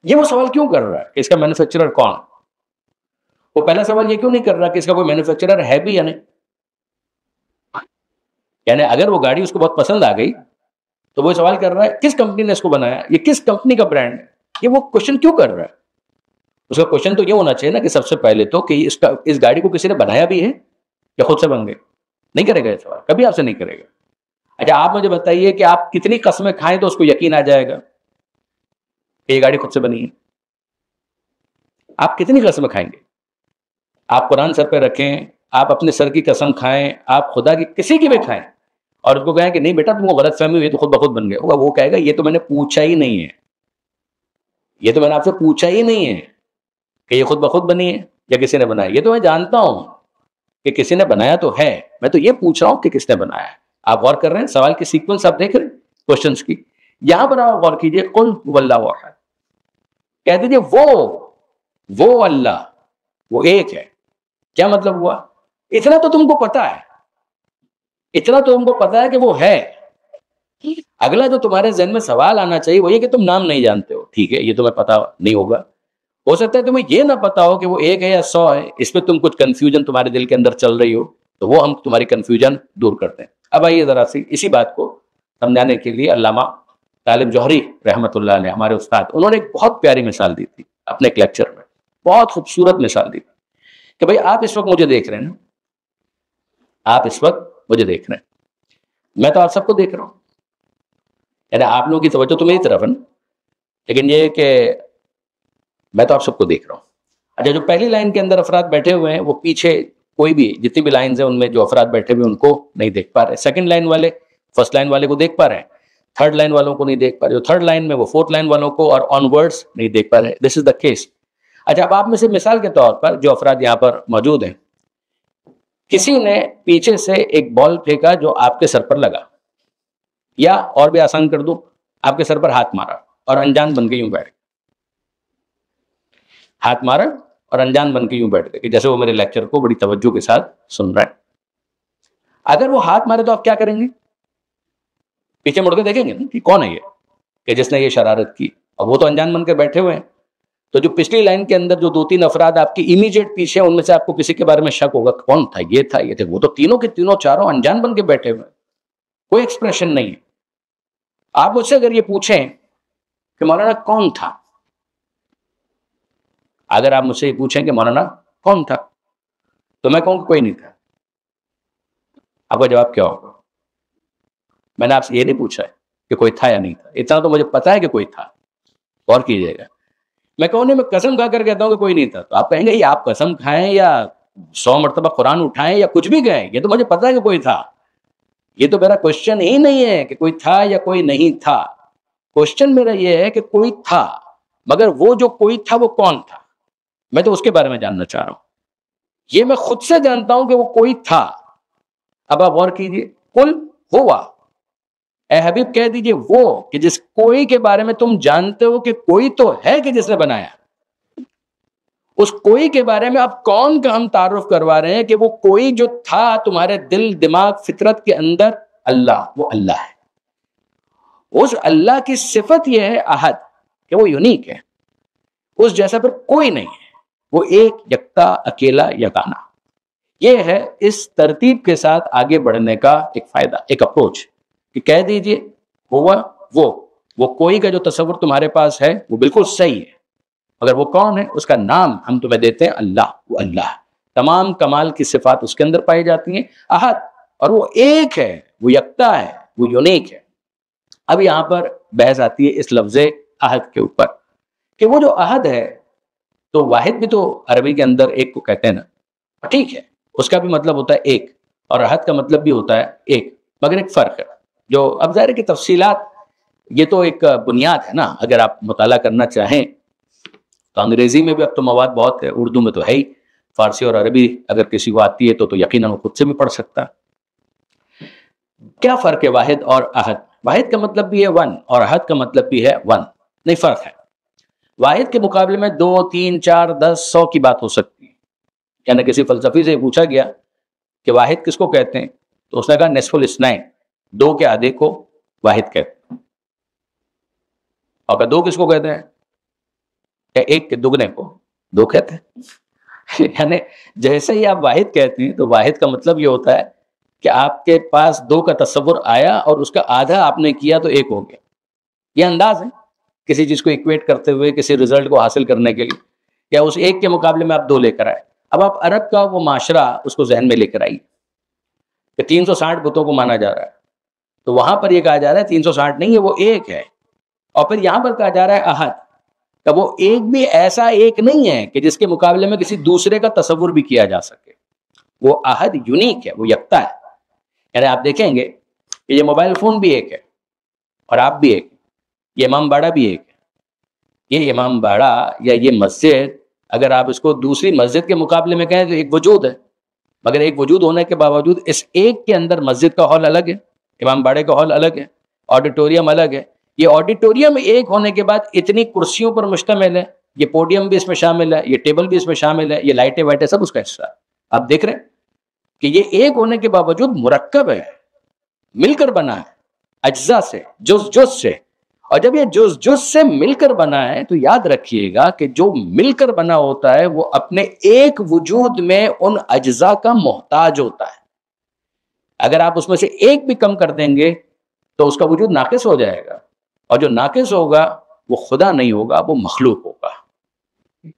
یہ وہ سوال کیوں کر رہا ہے کہ اس کا مینوفیکچرر کون. وہ پہلا سوال یہ کیوں نہیں کر رہا کہ اس کا کوئی مینوفیکچرر ہے بھی یا نہیں. یعنی اگر وہ گاڑی اس کو بہت پسند آ گئی تو وہ سوال کر رہا ہے کس کمپنی نے اس کو بنایا، یہ کس کمپنی کا برانڈ ہے. یہ وہ کوشچن کیوں کر رہا ہے. اس کا کوشچن تو یہ ہونا چاہیے نا کہ سب سے پہلے تو کہ اس گاڑی کو کسی نے بنایا بھی ہے یا خود سے بن گئے. نہیں کرے گا یہ سوال، کبھی آپ سے نہیں کرے گا. اچھا آپ مجھے بتائیے کہ آپ کتنی قسمیں کھائیں تو اس کو یقین آ جائے گا. کہ یہ گاڑی خود سے بنی ہے؟ آپ کتنی قسمیں کھائیں گے؟ آپ قرآن سر پہ رکھیں، آپ اپنے سر کی قسم کھائیں، آپ خدا کی کسی کی بھی کھائیں، اور اس کو کہیں کہ نہیں بیٹا تم کو غلط فہمی ہوئی تو خود بخود بن گئے ہوگا، وہ کہے گا یہ تو میں نے پوچھا ہی نہیں ہے، یہ تو میں نے آپ سے پوچھا ہی نہیں ہے کہ یہ خود بخود بنی ہے یا کسی نے بنایا، یہ تو میں جانتا ہوں کہ کسی نے بنایا تو ہے، میں تو یہ پوچھ رہا ہوں کہ کس نے بنایا ہے۔ آپ غور کر رہے ہیں سوال کی سیکوینس، آپ دیکھ رہے ہیں کوشچنس کی؟ یہاں پر آپ غور کیجئے، قل هو اللہ احد، کہہ دیجئے وہ اللہ، وہ ایک ہے۔ کیا مطلب ہوا؟ اتنا تو تم کو پتا ہے، اتنا تو تم کو پتا ہے کہ وہ ہے۔ اگلا جو تمہارے ذہن میں سوال آنا چاہیے وہ یہ کہ تم نام نہیں جانتے ہو، ٹھیک ہے، یہ تمہیں پتا نہیں ہوگا، ہو سکتا ہے تمہیں یہ نہ پتا ہو کہ وہ ایک ہے یا 100 ہے، اس پہ تم کچھ کنفیوژن تمہارے دل کے اندر چل رہی ہو، تو وہ ہم تمہاری کنفیوژن دور کرتے ہیں۔ اب آئیے ذرا سی اسی بات کو سمجھانے کے لیے علامہ طالب جوہری رحمۃ اللہ علیہ، ہمارے استاد، انہوں نے ایک بہت پیاری مثال دی تھی اپنے ایک لیکچر میں، بہت خوبصورت مثال دی تھی کہ بھائی آپ اس وقت مجھے دیکھ رہے ہیں نا، آپ اس وقت مجھے دیکھ رہے ہیں، میں تو آپ سب کو دیکھ رہا ہوں، یعنی آپ لوگوں کی توجہ تو میری طرف ہے نا، لیکن یہ کہ میں تو آپ سب کو دیکھ رہا ہوں۔ اچھا، جو پہلی لائن کے اندر افراد بیٹھے ہوئے ہیں وہ پیچھے کوئی بھی جتنی بھی لائنز ہیں ان میں جو افراد بیٹھے ہوئے ان کو نہیں دیکھ پا رہے، سیکنڈ لائن والے فرسٹ لائن والے کو دیکھ پا رہے ہیں، تھرڈ لائن والوں کو نہیں دیکھ پا رہے، جو تھرڈ لائن میں وہ فورتھ لائن والوں کو اور آن ورڈز نہیں دیکھ پا رہے۔ دس از دا کیس۔ اچھا، اب آپ میں سے مثال کے طور پر جو افراد یہاں پر موجود ہیں، کسی نے پیچھے سے ایک بال پھینکا جو آپ کے سر پر لگا، یا اور بھی آسان کر دوں، آپ کے سر پر ہاتھ مارا اور انجان بن کے یوں بیٹھ گئے، ہاتھ مارا اور انجان بن کے یوں بیٹھ گئے کہ جیسے وہ میرے لیکچر کو بڑی توجہ کے ساتھ سن رہا ہے۔ اگر وہ ہاتھ مارے تو آپ کیا کریں گے؟ پیچھے مڑ کے دیکھیں گے نا کہ کون ہے یہ کہ جس نے یہ شرارت کی، اور وہ تو انجان بن کے بیٹھے ہوئے ہیں۔ تو جو پچھلی لائن کے اندر جو 2-3 افراد آپ کی امیجیٹ پیچھے ہیں، ان میں سے آپ کو کسی کے بارے میں شک ہوگا، کون تھا، یہ تھا، یہ تھے، وہ تو تینوں کے تینوں چاروں انجان بن کے بیٹھے ہوئے، کوئی ایکسپریشن نہیں ہے۔ آپ مجھ سے اگر یہ پوچھیں کہ مولانا کون تھا، اگر آپ مجھ سے یہ پوچھیں کہ مولانا کون تھا، تو میں کہوں کہ کوئی نہیں تھا، آپ کا جواب کیا ہوگا؟ میں نے آپ سے یہ نہیں پوچھا ہے کہ کوئی تھا یا نہیں تھا، اتنا تو مجھے پتا ہے کہ کوئی تھا، غور کیجیے گا۔ میں کہوں نہیں، میں قسم کھا کر کہتا ہوں کہ کوئی نہیں تھا، تو آپ کہیں گے یہ آپ قسم کھائیں یا 100 مرتبہ قرآن اٹھائیں یا کچھ بھی کہیں، یہ تو مجھے پتا ہے کہ کوئی تھا، یہ تو میرا کوشچن ہی نہیں ہے کہ کوئی تھا یا کوئی نہیں تھا، کوشچن میرا یہ ہے کہ کوئی تھا، مگر وہ جو کوئی تھا وہ کون تھا، میں تو اس کے بارے میں جاننا چاہ رہا ہوں۔ یہ میں خود سے جانتا ہوں کہ وہ کوئی تھا۔ اب آپ غور کیجیے، قل ہوا، اے حبیب کہہ دیجئے وہ کہ جس کوئی کے بارے میں تم جانتے ہو کہ کوئی تو ہے کہ جس نے بنایا، اس کوئی کے بارے میں آپ کون کا ہم تعارف کروا رہے ہیں کہ وہ کوئی جو تھا تمہارے دل دماغ فطرت کے اندر، اللہ، وہ اللہ ہے۔ اس اللہ کی صفت یہ ہے احد، کہ وہ یونیک ہے، اس جیسا پھر کوئی نہیں ہے، وہ ایک یکتا اکیلا یگانہ۔ یہ ہے اس ترتیب کے ساتھ آگے بڑھنے کا ایک فائدہ، ایک اپروچ، کہ کہہ دیجئے ہوا وہ کوئی کا جو تصور تمہارے پاس ہے وہ بالکل صحیح ہے، مگر وہ کون ہے، اس کا نام ہم تمہیں دیتے ہیں اللہ، وہ اللہ ہے، تمام کمال کی صفات اس کے اندر پائی جاتی ہیں، احد، اور وہ ایک ہے، وہ یکتا ہے، وہ یونیک ہے۔ اب یہاں پر بحث آتی ہے اس لفظ احد کے اوپر کہ وہ جو احد ہے، تو واحد بھی تو عربی کے اندر ایک کو کہتے ہیں نا، ٹھیک ہے، اس کا بھی مطلب ہوتا ہے ایک، اور احد کا مطلب بھی ہوتا ہے ایک، مگر ایک فرق ہے جو اب ظاہر کی تفصیلات، یہ تو ایک بنیاد ہے نا، اگر آپ مطالعہ کرنا چاہیں تو انگریزی میں بھی اب تو مواد بہت ہے، اردو میں تو ہے ہی، فارسی اور عربی اگر کسی کو آتی ہے تو یقیناً وہ خود سے بھی پڑھ سکتا۔ کیا فرق ہے واحد اور احد؟ واحد کا مطلب بھی ہے ون، اور احد کا مطلب بھی ہے ون، نہیں فرق ہے۔ واحد کے مقابلے میں 2، 3، 4، 10، 100 کی بات ہو سکتی ہے، یعنی کسی فلسفی سے پوچھا گیا کہ واحد کس کو کہتے ہیں، تو اس نے کہا نصف الاثنین، 2 کے آدھے کو واحد کہتے ہیں، اور کہ 2 کس کو کہتے ہیں، کہ 1 کے دگنے کو 2 کہتے ہیں۔ یعنی جیسے ہی آپ واحد کہتے ہیں تو واحد کا مطلب یہ ہوتا ہے کہ آپ کے پاس 2 کا تصور آیا اور اس کا آدھا آپ نے کیا تو 1 ہو گیا۔ یہ انداز ہے کسی چیز کو ایکویٹ کرتے ہوئے کسی رزلٹ کو حاصل کرنے کے لیے، یا اس 1 کے مقابلے میں آپ 2 لے کر آئے۔ اب آپ عرب کا وہ معاشرہ اس کو ذہن میں لے کر آئیے کہ 360 بتوں کو مانا جا رہا ہے، تو وہاں پر یہ کہا جا رہا ہے 360 نہیں ہے، وہ 1 ہے، اور پھر یہاں پر کہا جا رہا ہے احد، کہ وہ ایک بھی ایسا ایک نہیں ہے کہ جس کے مقابلے میں کسی دوسرے کا تصور بھی کیا جا سکے. وہ احد یونیک ہے، وہ یکتا ہے. یعنی آپ دیکھیں گے کہ یہ موبائل فون بھی ایک ہے اور آپ بھی ایک، یہ امام باڑہ بھی ایک ہے. یہ امام باڑہ یا یہ مسجد اگر آپ اس کو دوسری مسجد کے مقابلے میں کہیں تو ایک وجود ہے، مگر ایک وجود ہونے کے باوجود اس ایک کے اندر مسجد کا ہال الگ ہے، امام باڑے کا ہال الگ ہے، آڈیٹوریم الگ ہے. یہ آڈیٹوریم ایک ہونے کے بعد اتنی کرسیوں پر مشتمل ہے، یہ پوڈیم بھی اس میں شامل ہے، یہ ٹیبل بھی اس میں شامل ہے، یہ لائٹیں وائٹیں سب اس کا حصہ ہے. آپ دیکھ رہے ہیں کہ یہ ایک ہونے کے باوجود مرکب ہے، مل کر بنا ہے اجزاء سے، جز سے. اور جب یہ جز سے مل کر بنا ہے تو یاد رکھیے گا کہ جو مل کر بنا ہوتا ہے وہ اپنے ایک وجود میں ان اجزاء کا محتاج ہوتا ہے. اگر آپ اس میں سے ایک بھی کم کر دیں گے تو اس کا وجود ناقص ہو جائے گا، اور جو ناقص ہوگا وہ خدا نہیں ہوگا، وہ مخلوق ہوگا.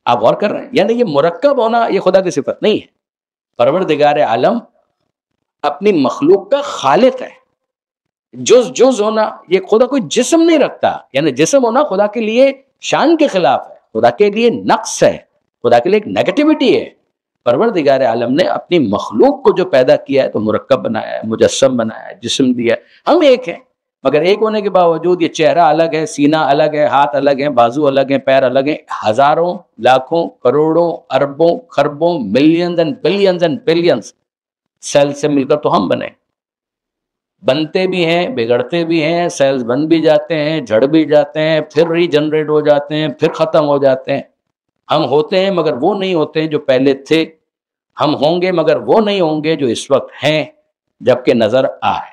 آپ غور کر رہے ہیں؟ یعنی یہ مرکب ہونا یہ خدا کی صفت نہیں ہے. پروردگار عالم اپنی مخلوق کا خالق ہے. جز ہونا یہ خدا کوئی جسم نہیں رکھتا، یعنی جسم ہونا خدا کے لیے شان کے خلاف ہے، خدا کے لیے نقص ہے، خدا کے لیے ایک نیگیٹیوٹی ہے. پروردگار عالم نے اپنی مخلوق کو جو پیدا کیا ہے تو مرکب بنایا ہے، مجسم بنایا ہے، جسم دیا ہے. ہم ایک ہیں مگر ایک ہونے کے باوجود یہ چہرہ الگ ہے، سینہ الگ ہے، ہاتھ الگ ہیں، بازو الگ ہیں، پیر الگ ہیں. ہزاروں، لاکھوں، کروڑوں، اربوں، خربوں، ملینز اینڈ بلینز سیل سے مل کر تو ہم بنے. بنتے بھی ہیں، بگڑتے بھی ہیں، سیلز بن بھی جاتے ہیں، جھڑ بھی جاتے ہیں، پھر ری جنریٹ ہو جاتے ہیں، پھر ختم ہو جاتے ہیں. ہم ہوتے ہیں مگر وہ نہیں ہوتے ہیں جو پہلے تھے. ہم ہوں گے مگر وہ نہیں ہوں گے جو اس وقت ہیں جبکہ نظر آئے.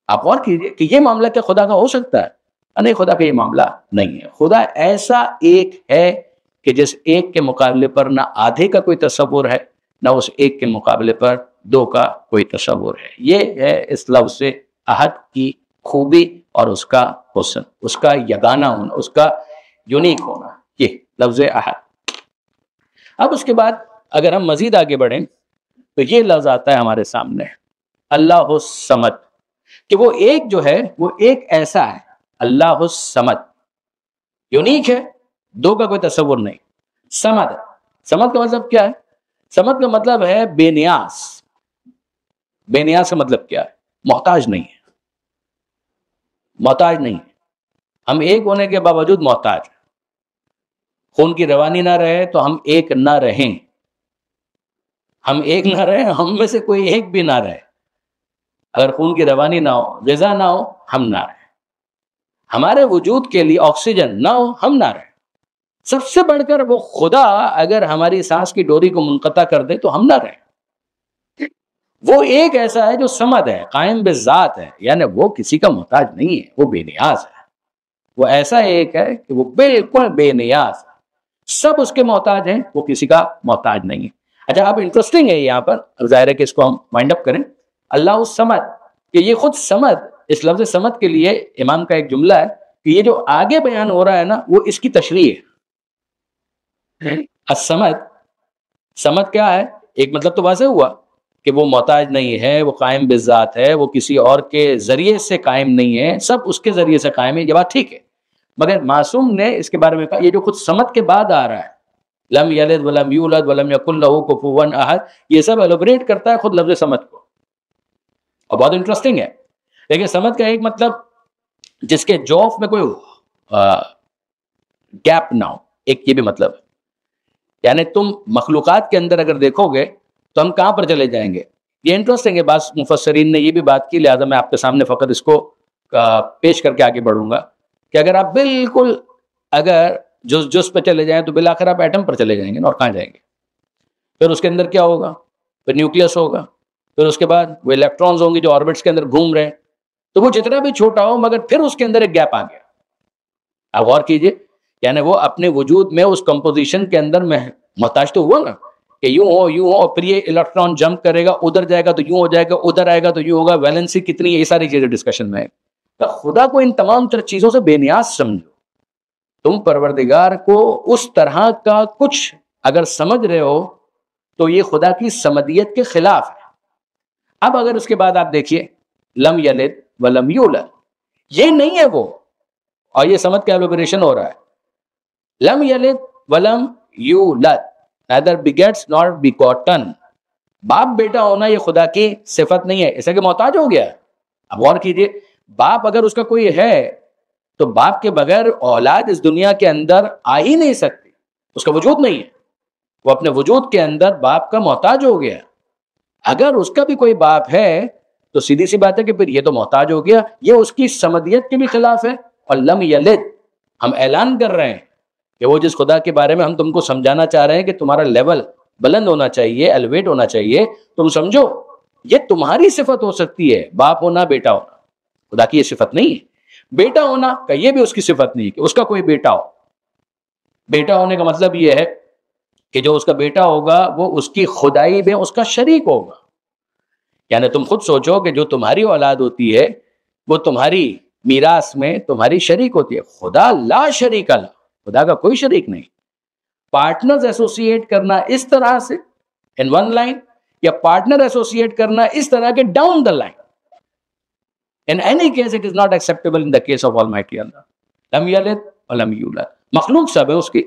آپ غور کیجئے کہ یہ معاملہ کیا خدا کا ہو سکتا ہے؟ نہیں، خدا کا یہ معاملہ نہیں ہے. خدا ایسا ایک ہے کہ جس ایک کے مقابلے پر نہ آدھے کا کوئی تصور ہے، نہ اس ایک کے مقابلے پر دو کا کوئی تصور ہے. یہ ہے اس لفظ احد کی خوبی اور اس کا حسن، اس کا یگانہ ہونا، اس کا یونیک ہونا، یہ لفظ احد. اب اس کے بعد اگر ہم مزید آگے بڑھیں تو یہ لفظ آتا ہے ہمارے سامنے، اللہ الصمد، کہ وہ ایک جو ہے وہ ایک ایسا ہے، اللہ الصمد یونیک ہے، دو کا کوئی تصور نہیں. صمد، صمد کا مطلب کیا ہے؟ صمد کا مطلب ہے بے نیاز. بے نیاز کا مطلب کیا ہے؟ محتاج نہیں ہے، محتاج نہیں ہے. ہم ایک ہونے کے باوجود محتاج ہیں. خون کی روانی نہ رہے تو ہم ایک نہ رہیں، ہم ایک نہ رہیں، ہم میں سے کوئی ایک بھی نہ رہے. اگر خون کی روانی نہ ہو، غذا نہ ہو، ہم نہ رہیں. ہمارے وجود کے لیے آکسیجن نہ ہو، ہم نہ رہیں. سب سے بڑھ کر وہ خدا اگر ہماری سانس کی ڈوری کو منقطع کر دے تو ہم نہ رہیں. وہ ایک ایسا ہے جو صمد ہے، قائم بذات ہے، یعنی وہ کسی کا محتاج نہیں ہے، وہ بے نیاز ہے. وہ ایسا ایک ہے کہ وہ بالکل بے نیاز ہے، سب اس کے محتاج ہیں، وہ کسی کا محتاج نہیں ہے. اچھا، اب انٹرسٹنگ ہے یہاں پر، ظاہر ہے کہ اس کو ہم وائنڈ اپ کریں. اللہ الصمد، کہ یہ خود صمد، اس لفظ صمد کے لیے امام کا ایک جملہ ہے کہ یہ جو آگے بیان ہو رہا ہے نا وہ اس کی تشریح ہے. الصمد، صمد کیا ہے؟ ایک مطلب تو واضح ہوا کہ وہ محتاج نہیں ہے، وہ قائم بذات ہے، وہ کسی اور کے ذریعے سے قائم نہیں ہے، سب اس کے ذریعے سے قائم ہے. یہ بات ٹھیک ہے، مگر معصوم نے اس کے بارے میں کہا یہ جو خود صمد کے بعد آ رہا ہے، لم یلد ولم یولد ولم یکن لہ کفوا احد، یہ سب ایلوبریٹ کرتا ہے خود لفظ صمد کو. اور بہت انٹرسٹنگ ہے. لیکن صمد کا ایک مطلب جس کے جوف میں کوئی گیپ نہ ہو، ایک یہ بھی مطلب ہے. یعنی تم مخلوقات کے اندر اگر دیکھو گے تو ہم کہاں پر چلے جائیں گے؟ یہ انٹرسٹنگ ہے. بعض مفسرین نے یہ بھی بات کی، لہذا میں آپ کے سامنے فقط اس کو پیش کر کے آگے بڑھوں گا کہ اگر آپ بالکل اگر جز پہ چلے جائیں تو بالآخر آپ ایٹم پر چلے جائیں گے اور کہاں جائیں گے؟ پھر اس کے اندر کیا ہوگا؟ پھر نیوکلیس ہوگا، پھر اس کے بعد وہ الیکٹرانز ہوں گے جو آربٹس کے اندر گھوم رہے ہیں. تو وہ جتنا بھی چھوٹا ہو مگر پھر اس کے اندر ایک گیپ آ گیا. آپ غور کیجئے، یعنی وہ اپنے وجود میں اس کمپوزیشن کے اندر میں محتاج تو ہوا نا کہ یوں ہو، پھر یہ الیکٹران جمپ کرے گا، ادھر جائے گا تو یوں ہو جائے گا، ادھر آئے گا تو یوں ہوگا، ویلنسی کتنی ہے، یہ ساری چیزیں ڈسکشن میں ہے. تو خدا کو ان تمام تر چیزوں سے بے نیاز سمجھو. تم پروردگار کو اس طرح کا کچھ اگر سمجھ رہے ہو تو یہ خدا کی سمدیت کے خلاف ہے. اب اگر اس کے بعد آپ دیکھیے لم یلد ولم یولد، یہ نہیں ہے وہ، اور یہ سمد کا ایلوبریشن ہو رہا ہے لم یلد ولم یولد, neither begets nor begotten. باپ بیٹا ہونا یہ خدا کی صفت نہیں ہے, ایسا کہ محتاج ہو گیا. اب غور کیجئے, باپ اگر اس کا کوئی ہے تو باپ کے بغیر اولاد اس دنیا کے اندر آ ہی نہیں سکتی, اس کا وجود نہیں ہے, وہ اپنے وجود کے اندر باپ کا محتاج ہو گیا. اگر اس کا بھی کوئی باپ ہے تو سیدھی سی بات ہے کہ پھر یہ تو محتاج ہو گیا, یہ اس کی سمدیت کے بھی خلاف ہے. اور لم یلد, ہم اعلان کر رہے ہیں کہ وہ جس خدا کے بارے میں ہم تم کو سمجھانا چاہ رہے ہیں کہ تمہارا لیول بلند ہونا چاہیے, ایلیویٹ ہونا چاہیے, تم سمجھو یہ تمہاری صفت ہو سکتی ہے, باپ ہونا بیٹا ہونا, خدا کی یہ صفت نہیں ہے. بیٹا ہونا کا یہ بھی اس کی صفت نہیں کہ اس کا کوئی بیٹا ہو. بیٹا ہونے کا مطلب یہ ہے کہ جو اس کا بیٹا ہوگا وہ اس کی خدائی میں اس کا شریک ہوگا. یعنی تم خود سوچو کہ جو تمہاری اولاد ہوتی ہے وہ تمہاری میراث میں تمہاری شریک ہوتی ہے. خدا لا شریک اللہ, خدا کا کوئی شریک نہیں. پارٹنرز ایسوسیٹ کرنا اس طرح سے ان ون لائن, یا پارٹنر ایسوسیٹ کرنا اس طرح کے down the line, in any case it is not acceptable in the case of Almighty Allah. لم یلد ولم یولد. مخلوق سب ہے اس کی,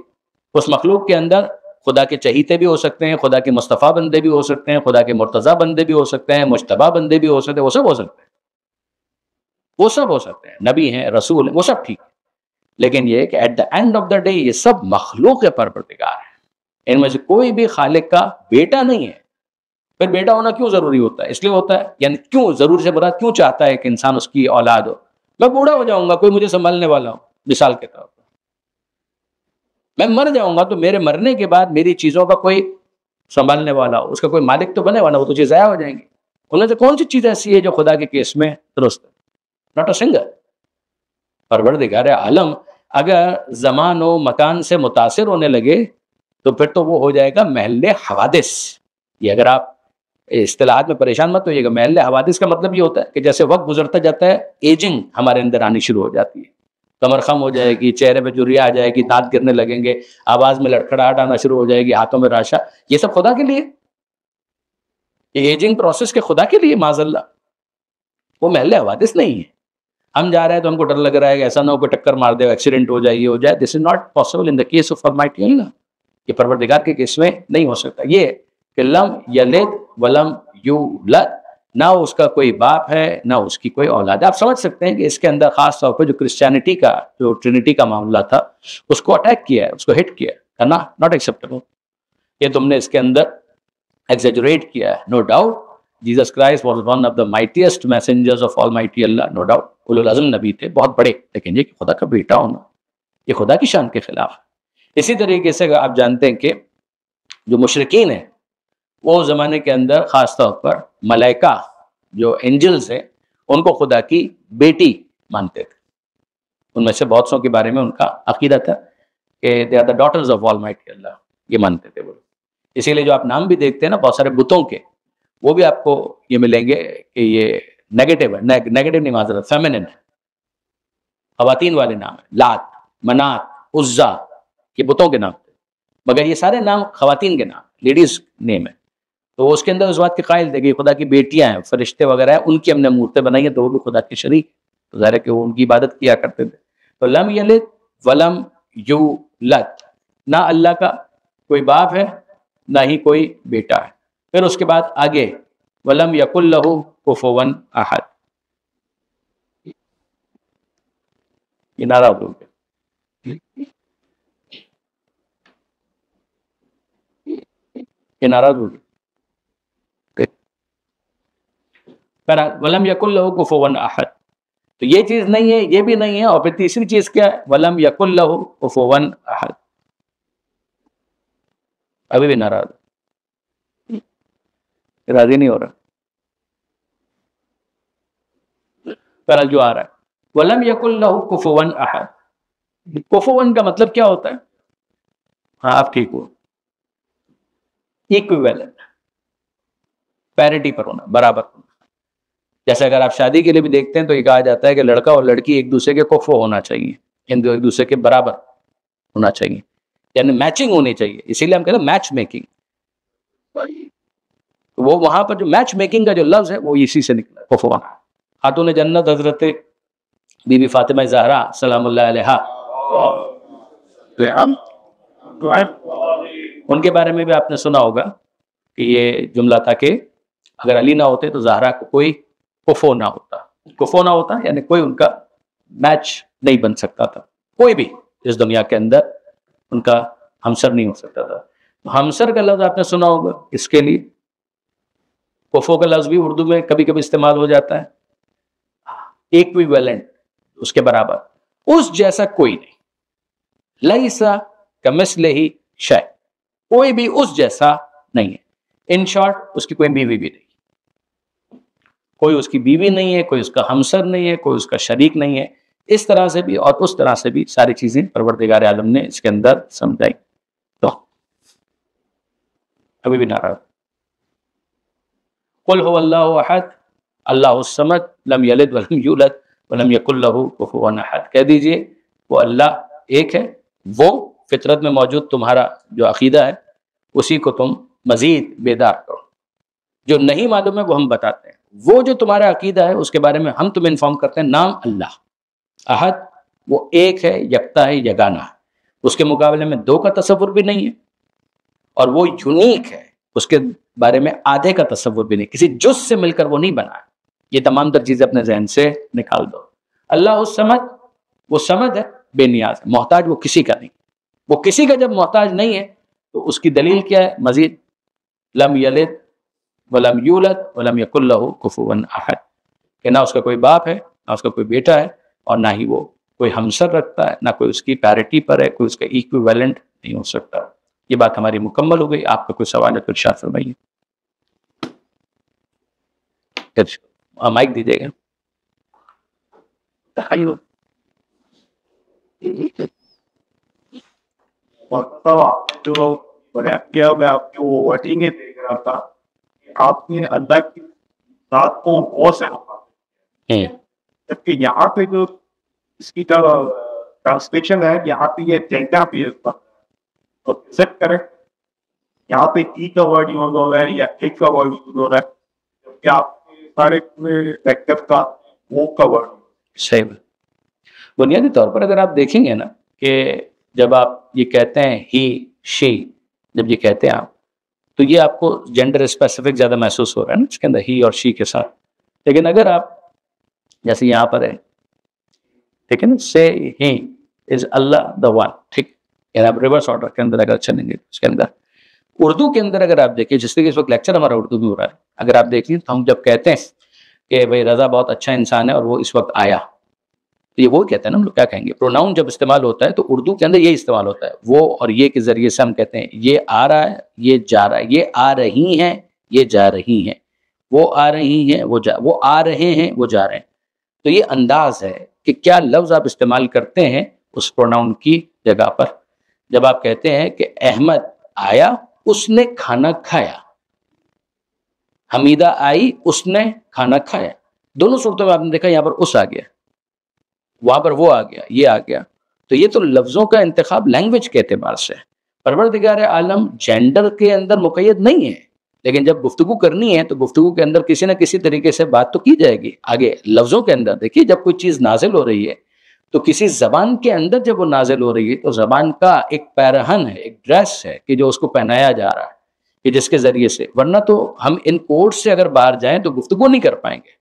اس مخلوق کے اندر خدا کے چہیتے بھی ہو سکتے ہیں, خدا کے مصطفیٰ بندے بھی ہو سکتے ہیں, خدا کے مرتضیٰ بندے بھی ہو سکتے ہیں, مجتبیٰ بندے بھی ہو سکتے ہیں, وہ سب ہو سکتے ہیں, وہ سب ہو سکتے ہیں, نبی ہیں, رسول ہیں, وہ سب ٹھیک ہے. لیکن یہ کہ at the end of the day یہ سب مخلوق پروردگار ہے, ان میں سے کوئی بھی خالق کا بیٹا نہیں ہے. پھر بیٹا ہونا کیوں ضروری ہوتا ہے؟ اس لیے ہوتا ہے, یعنی کیوں ضرور سے مراد کیوں چاہتا ہے کہ انسان اس کی اولاد ہو. میں بوڑھا ہو جاؤں گا, کوئی مجھے سنبھالنے والا ہو, مثال کے طور پر میں مر جاؤں گا تو میرے مرنے کے بعد میری چیزوں کا کوئی سنبھالنے والا ہو, اس کا کوئی مالک تو بنے, والا وہ تو چیز ضائع ہو جائیں گی. ان میں سے کون سی چیز ایسی ہے جو خدا کے کیس میں درست ہے؟ Not a singer. پروردگار عالم اگر زمان و مکان سے متاثر ہونے لگے تو پھر تو وہ ہو جائے گا محل حوادث. یہ اگر آپ اصطلاحات میں پریشان مت ہوئیے گا, محل حوادث کا مطلب یہ ہوتا ہے کہ جیسے وقت گزرتا جاتا ہے ایجنگ ہمارے اندر آنی شروع ہو جاتی ہے, کمر خم ہو جائے گی, چہرے پہ جھریاں آ جائے گی, دانت گرنے لگیں گے, آواز میں لڑکھڑاہٹ آنا شروع ہو جائے گی, ہاتھوں میں راشا. یہ سب خدا کے لیے, یہ ایجنگ پروسیس کے خدا کے لیے معاذ اللہ, وہ محل حوادث نہیں ہے. ہم جا رہے ہیں تو ہم کو ڈر لگ رہا ہے کہ ایسا نہ ہو کہ ٹکر مار دے, ایکسیڈنٹ ہو جائے, یہ ہو جائے. This is not possible in the case of Almighty اللہ. یہ پروردگار کے کیس میں نہیں ہو سکتا. یہ کہ لم یلد ولم یولد, نہ اس کا کوئی باپ ہے نہ اس کی کوئی اولاد ہے. آپ سمجھ سکتے ہیں کہ اس کے اندر خاص طور پہ جو کرسچینٹی کا جو ٹرینٹی کا معاملہ تھا اس کو اٹیک کیا ہے, اس کو ہٹ کیا ہے, ناٹ ایکسیپٹیبل. یہ تم نے اس کے اندر ایگزیجریٹ کیا ہے. No doubt Jesus Christ was one of the mightiest messengers of Almighty Allah, no doubt اولو العزم نبی تھے, بہت بڑے. لیکن یہ کہ خدا کا بیٹا ہونا یہ خدا کی شان کے خلاف ہے. اسی طریقے سے آپ جانتے ہیں کہ جو مشرکین ہیں وہ زمانے کے اندر خاص طور پر ملائکہ جو اینجلز ہیں ان کو خدا کی بیٹی مانتے تھے. ان میں سے بہت سو کے بارے میں ان کا عقیدہ تھا کہ they are the daughters of Almighty اللہ, یہ مانتے تھے وہ. اسی لیے جو آپ نام بھی دیکھتے ہیں نا بہت سارے بتوں کے, وہ بھی آپ کو یہ ملیں گے کہ یہ نیگیٹو ہے, نیگیٹو نہیں معذرت, فیمنن ہے, خواتین والے نام ہیں. لات, منات, عزا, یہ بتوں کے نام تھے, مگر یہ سارے نام خواتین کے نام, لیڈیز نیم ہے. تو اس کے اندر اس بات کے قائل تھے کہ خدا کی بیٹیاں ہیں, فرشتے وغیرہ ہیں, ان کی ہم نے مورتیں بنائی ہیں تو وہ بھی خدا کے شریک, تو ظاہر ہے کہ وہ ان کی عبادت کیا کرتے تھے. تو لم یلد ولم یولد, نہ اللہ کا کوئی باپ ہے نہ ہی کوئی بیٹا ہے. پھر اس کے بعد آگے ولم یکن لہ کفوا احد, یہ ناراض ہو گیا, یہ ناراض ہو گیا. ولم یکن لہ کفوا احد, تو یہ چیز نہیں ہے, یہ بھی نہیں ہے. اور پھر تیسری چیز کیا ہے؟ ولم یکن لہ کفوا احد. ابھی بھی ناراض, راضی نہیں ہو رہا. پہلا جو آ رہا ہے ولم یکن لہ کفوا احد. کفوا کا مطلب کیا ہوتا ہے؟ ہاں آپ ٹھیک ہو, ایکویولنٹ, پیرٹی پر ہونا, برابر ہونا. جیسے اگر آپ شادی کے لیے بھی دیکھتے ہیں تو یہ کہا جاتا ہے کہ لڑکا اور لڑکی ایک دوسرے کے کفو ہونا چاہیے, ایک دوسرے کے برابر ہونا چاہیے, یعنی میچنگ ہونی چاہیے. اسی لیے ہم کہتے ہیں میچ میکنگ. وہ وہاں پر جو میچ میکنگ کا جو لفظ ہے وہ اسی سے نکلا, کفو. خاتون جنت حضرت بی بی فاطمہ زہرا سلام اللہ علیہا, ان کے بارے میں بھی آپ نے سنا ہوگا کہ یہ جملہ تھا کہ اگر علی نہ ہوتے تو زہرا کو کوئی کفو نہ ہوتا. کفو نہ ہوتا یعنی کوئی ان کا میچ نہیں بن سکتا تھا، کوئی بھی اس دنیا کے اندر ان کا ہمسر نہیں ہو سکتا تھا. ہمسر کا لفظ آپ نے سنا ہوگا، اس کے لیے کفو کا لفظ بھی اردو میں کبھی کبھی استعمال ہو جاتا ہے، ایکویویلنٹ، اس کے برابر، اس جیسا کوئی نہیں. لیسا کمثلہ شیء، کوئی بھی اس جیسا نہیں ہے. ان شارٹ اس کی کوئی بیوی بھی نہیں، کوئی اس کی بیوی نہیں ہے، کوئی اس کا ہمسر نہیں ہے، کوئی اس کا شریک نہیں ہے. اس طرح سے بھی اور اس طرح سے بھی ساری چیزیں پروردگار عالم نے اس کے اندر سمجھائی. تو ابھی بھی نعرہ قل هو اللہ احد اللہ الصمد لم یلد ولم یولد ولم یکن لہ کفوا احد. کہہ دیجئے وہ اللہ ایک ہے. وہ فطرت میں موجود تمہارا جو عقیدہ ہے اسی کو تم مزید بیدار کرو. جو نہیں معلوم ہے وہ ہم بتاتے ہیں. وہ جو تمہارا عقیدہ ہے اس کے بارے میں ہم تمہیں انفارم کرتے ہیں. نام اللہ احد، وہ ایک ہے، یکتا ہے، یگانہ ہے. اس کے مقابلے میں دو کا تصور بھی نہیں ہے، اور وہ یونیک ہے، اس کے بارے میں آدھے کا تصور بھی نہیں، کسی جز سے مل کر وہ نہیں بنا ہے. یہ تمام تر چیزیں اپنے ذہن سے نکال دو. اللہ الصمد، وہ صمد ہے، بے نیاز ہے، محتاج وہ کسی کا نہیں. وہ کسی کا جب محتاج نہیں ہے تو اس کی دلیل کیا ہے؟ مزید لم یلد ولم یولد ولم یکن لہ کفوا احد، کہ نہ اس کا کوئی باپ ہے، نہ اس کا کوئی بیٹا ہے، اور نہ ہی وہ کوئی ہمسر رکھتا ہے، نہ کوئی اس کی پیرٹی پر ہے، کوئی اس کا ایکویویلنٹ نہیں ہو سکتا. یہ بات ہماری مکمل ہو گئی. آپ کا کوئی سوال ہے تو ارشاد فرمائیے. مائک دیجیے گا. آپ نے اللہ کی ذات کو غور سے جبکہ یہاں پہ جو اس کی ٹرانسلیشن ہے، یہاں پہ یہ ڈیٹا بھی ایکسپٹ کریں. یہاں پہ ای کا ورڈ یوز ہو رہا ہے یا ایک کا ورڈ یوز ہو رہا ہے، جبکہ آپ سارے فیکٹر کا وہ کا ورڈ. صحیح. بنیادی طور پر اگر آپ دیکھیں گے نا کہ جب آپ یہ کہتے ہیں ہی شی، جب یہ کہتے ہیں آپ، تو یہ آپ کو جینڈر اسپیسیفک زیادہ محسوس ہو رہا ہے نا اس کے اندر، ہی اور شی کے ساتھ. لیکن اگر آپ جیسے یہاں پر ہے، ٹھیک ہے نا، سے ہی از اللہ دا ون، ٹھیک، یعنی آپ ریورس آرڈر کے اندر اگر چلیں گے اس کے اندر اردو کے اندر اگر آپ دیکھیں، جس طریقے اس وقت لیکچر ہمارا اردو میں ہو رہا ہے، اگر آپ دیکھیں تو ہم جب کہتے ہیں کہ بھائی رضا بہت اچھا انسان ہے اور وہ اس وقت آیا، تو یہ وہ کہتے ہیں نا، ہم لوگ کیا کہیں گے؟ پروناؤن جب استعمال ہوتا ہے تو اردو کے اندر یہ استعمال ہوتا ہے، وہ اور یہ کے ذریعے سے ہم کہتے ہیں یہ آ رہا ہے، یہ جا رہا ہے، یہ آ رہی ہیں، یہ جا رہی ہیں، وہ آ رہی ہیں، وہ آ رہے ہیں، وہ جا رہے ہیں. تو یہ انداز ہے کہ کیا لفظ آپ استعمال کرتے ہیں اس پروناؤن کی جگہ پر. جب آپ کہتے ہیں کہ احمد آیا، اس نے کھانا کھایا، حمیدہ آئی، اس نے کھانا کھایا. دونوں صورتوں میں آپ نے دیکھا یہاں پر اس آ گیا، وہاں پر وہ آ گیا، یہ آ گیا. تو یہ تو لفظوں کا انتخاب لینگویج کے اعتبار سے. پروردگار عالم جینڈر کے اندر مقید نہیں ہے، لیکن جب گفتگو کرنی ہے تو گفتگو کے اندر کسی نہ کسی طریقے سے بات تو کی جائے گی. آگے لفظوں کے اندر دیکھیے، جب کوئی چیز نازل ہو رہی ہے تو کسی زبان کے اندر جب وہ نازل ہو رہی ہے تو زبان کا ایک پیرہن ہے، ایک ڈریس ہے کہ جو اس کو پہنایا جا رہا ہے، کہ جس کے ذریعے سے، ورنہ تو ہم ان کوڈ سے اگر باہر جائیں تو گفتگو نہیں کر پائیں گے.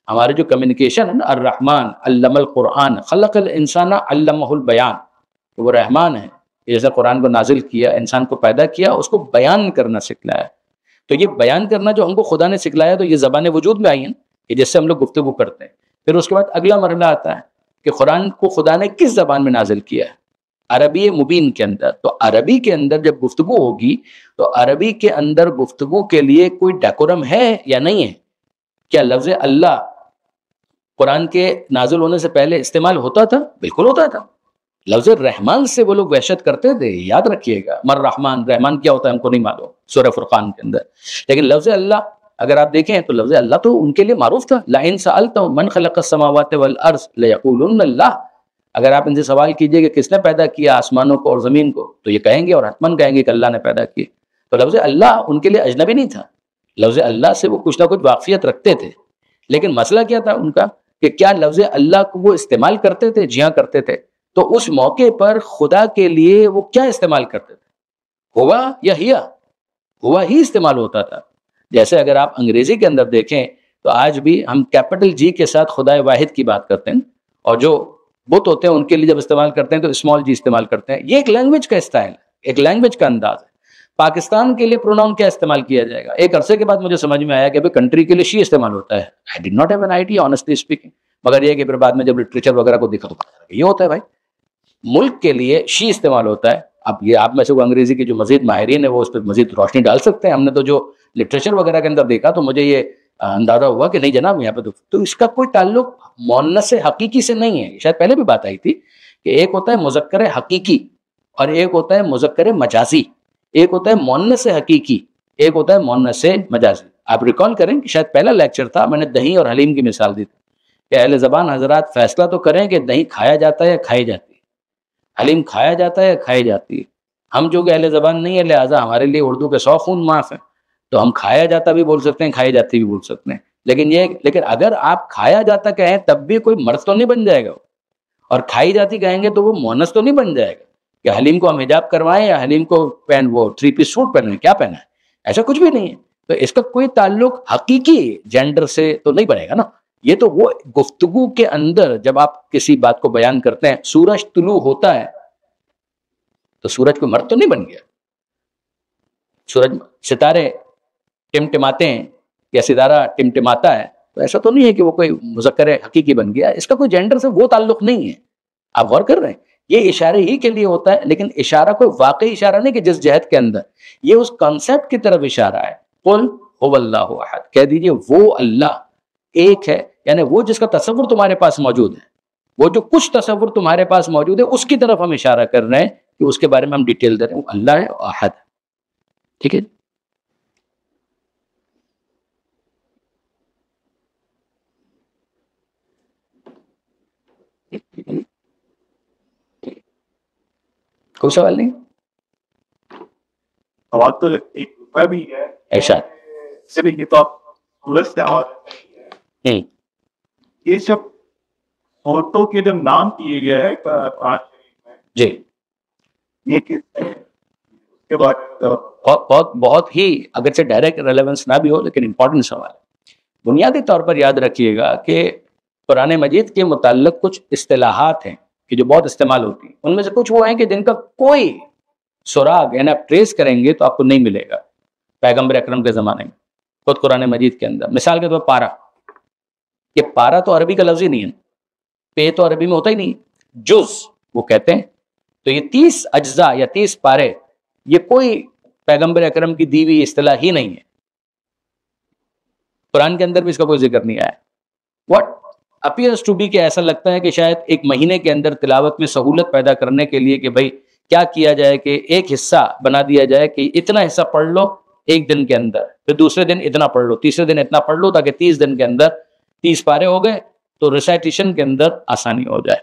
ہمارے جو کمیونیکیشن ہے نا، الرحمن علم القرآن خلق الانسان علمہ البیان، وہ رحمان ہے، جیسے قرآن کو نازل کیا، انسان کو پیدا کیا، اس کو بیان کرنا سکھلایا. تو یہ بیان کرنا جو ہم کو خدا نے سکھلایا تو یہ زبانیں وجود میں آئی ہیں کہ جس سے ہم لوگ گفتگو کرتے ہیں. پھر اس کے بعد اگلا مرحلہ آتا ہے کہ قرآن کو خدا نے کس زبان میں نازل کیا ہے؟ عربی مبین کے اندر. تو عربی کے اندر جب گفتگو ہوگی تو عربی کے اندر گفتگو کے لیے کوئی ڈیکورم ہے یا نہیں ہے؟ کیا لفظ اللہ قرآن کے نازل ہونے سے پہلے استعمال ہوتا تھا؟ بالکل ہوتا تھا. لفظ رحمان سے وہ لوگ وحشت کرتے تھے، یاد رکھیے گا. مر رحمان، رحمان کیا ہوتا ہے ہم کو نہیں معلوم، سورہ فرقان کے اندر. لیکن لفظ اللہ اگر آپ دیکھیں تو لفظ اللہ تو ان کے لیے معروف تھا. لئن سألتهم من خلق السماوات والارض ليقولن اللہ. اگر آپ ان سے سوال کیجئے کہ کس نے پیدا کیا آسمانوں کو اور زمین کو، تو یہ کہیں گے اور حتماً کہیں گے کہ اللہ نے پیدا کی. تو لفظ اللہ ان کے لیے اجنبی نہیں تھا. لفظ اللہ سے وہ کچھ نہ کچھ واقفیت رکھتے تھے. لیکن مسئلہ کیا تھا ان کا کہ کیا لفظ اللہ کو وہ استعمال کرتے تھے؟ جی ہاں کرتے تھے. تو اس موقع پر خدا کے لیے وہ کیا استعمال کرتے تھے؟ ہوا یا ہیا، ہوا ہی استعمال ہوتا تھا. جیسے اگر آپ انگریزی کے اندر دیکھیں تو آج بھی ہم کیپٹل جی کے ساتھ خدا واحد کی بات کرتے ہیں، اور جو بت ہوتے ہیں ان کے لیے جب استعمال کرتے ہیں تو اسمال جی استعمال کرتے ہیں. یہ ایک لینگویج کا اسٹائل ہے، ایک لینگویج کا انداز ہے. پاکستان کے لیے پروناؤن کیا استعمال کیا جائے گا؟ ایک عرصے کے بعد مجھے سمجھ میں آیا کہ کنٹری کے لیے شی استعمال ہوتا ہے. I did not have an idea honestly speaking. مگر یہ کہ پھر بعد میں جب لٹریچر وغیرہ کو دیکھا تو یہ ہوتا ہے بھائی، ملک کے لیے شی استعمال ہوتا ہے. اب یہ آپ میں سے وہ انگریزی کے جو مزید ماہرین ہیں وہ اس پہ مزید روشنی ڈال سکتے ہیں. ہم نے تو جو لٹریچر وغیرہ کے اندر دیکھا تو مجھے یہ اندازہ ہوا کہ نہیں جناب یہاں پہ تو اس کا کوئی تعلق مؤنث حقیقی سے نہیں ہے. شاید پہلے بھی بات آئی تھی کہ ایک ہوتا ہے مذکر حقیقی اور ایک ہوتا ہے مذکر مجازی. ایک ہوتا ہے مؤنث حقیقی، ایک ہوتا ہے مؤنث مجازی. آپ ریکال کریں کہ شاید پہلا لیکچر تھا، میں نے دہی اور حلیم کی مثال دی تھی کہ اہل زبان حضرات فیصلہ تو کریں کہ دہی کھایا جاتا ہے یا کھائی جاتی ہے، حلیم کھایا جاتا ہے یا کھائی جاتی ہے. ہم جو کہ اہل زبان نہیں ہے لہٰذا ہمارے لیے اردو کے 100 خون معاف ہیں، تو ہم کھایا جاتا بھی بول سکتے ہیں، کھائی جاتی بھی بول سکتے ہیں. لیکن اگر آپ کھایا جاتا کہیں تب بھی کوئی مرد تو نہیں بن جائے گا، اور کھائی جاتی کہیں گے تو وہ مؤنث تو نہیں بن جائے گا کہ حلیم کو ہم حجاب کروائیں یا حلیم کو وہ 3 پیس سوٹ پہنیں، کیا پہنا ہے؟ ایسا کچھ بھی نہیں ہے. تو اس کا کوئی تعلق حقیقی جینڈر سے تو نہیں بنے گا نا. یہ تو وہ گفتگو کے اندر جب آپ کسی بات کو بیان کرتے ہیں، سورج طلوع ہوتا ہے تو سورج کوئی مرد تو نہیں بن گیا. سورج ستارے ٹمٹماتے ہیں یا ستارہ ٹمٹماتا ہے تو ایسا تو نہیں ہے کہ وہ کوئی مذکر حقیقی بن گیا. اس کا کوئی جینڈر سے وہ تعلق نہیں ہے. آپ غور کر رہے ہیں، یہ اشارے ہی کے لیے ہوتا ہے، لیکن اشارہ کوئی واقعی اشارہ نہیں کہ جس جہت کے اندر، یہ اس کانسیپٹ کی طرف اشارہ ہے. قل هو اللہ احد، کہہ دیجئے وہ اللہ ایک ہے، یعنی وہ جس کا تصور تمہارے پاس موجود ہے، وہ جو کچھ تصور تمہارے پاس موجود ہے اس کی طرف ہم اشارہ کر رہے ہیں کہ اس کے بارے میں ہم ڈیٹیل دے رہے ہیں. وہ اللہ ہے، احد. ٹھیک ہے. کوئی سوال نہیں؟ سوال تو ایک بھی ہے، ارشاد. صرف یہ تو آپ سورج سے آواز یہ سب عورتوں کے جب نام کیے گئے ہیں قرآن شریف میں، جی یہ کس اس کے بعد بہت ہی اگرچہ ڈائریکٹ ریلیونس نہ بھی ہو لیکن امپورٹنٹ سوال ہے. بنیادی طور پر یاد رکھیے گا کہ قرآن مجید کے متعلق کچھ اصطلاحات ہیں کہ جو بہت استعمال ہوتی ہیں. ان میں سے کچھ وہ ہیں کہ جن کا کوئی سراغ یعنی آپ ٹریس کریں گے تو آپ کو نہیں ملے گا پیغمبر اکرم کے زمانے میں خود قرآن مجید کے اندر. مثال کے طور پر پارا، یہ پارا تو عربی کا لفظ ہی نہیں ہے، پے تو عربی میں ہوتا ہی نہیں. جز وہ کہتے ہیں، تو یہ 30 اجزاء یا 30 پارے یہ کوئی پیغمبر اکرم کی دی ہوئی اصطلاح ہی نہیں ہے. قرآن کے اندر بھی اس کا کوئی ذکر نہیں آیا. واٹ اپیئرس ٹو بی کہ ایسا لگتا ہے کہ شاید ایک مہینے کے اندر تلاوت میں سہولت پیدا کرنے کے لیے کہ بھائی کیا کیا جائے کہ ایک حصہ بنا دیا جائے کہ اتنا حصہ پڑھ لو ایک دن کے اندر، پھر دوسرے دن اتنا پڑھ لو، تیسرے دن اتنا پڑھ لو، تاکہ 30 دن کے اندر 30 پارے ہو گئے تو ریسائٹیشن کے اندر آسانی ہو جائے.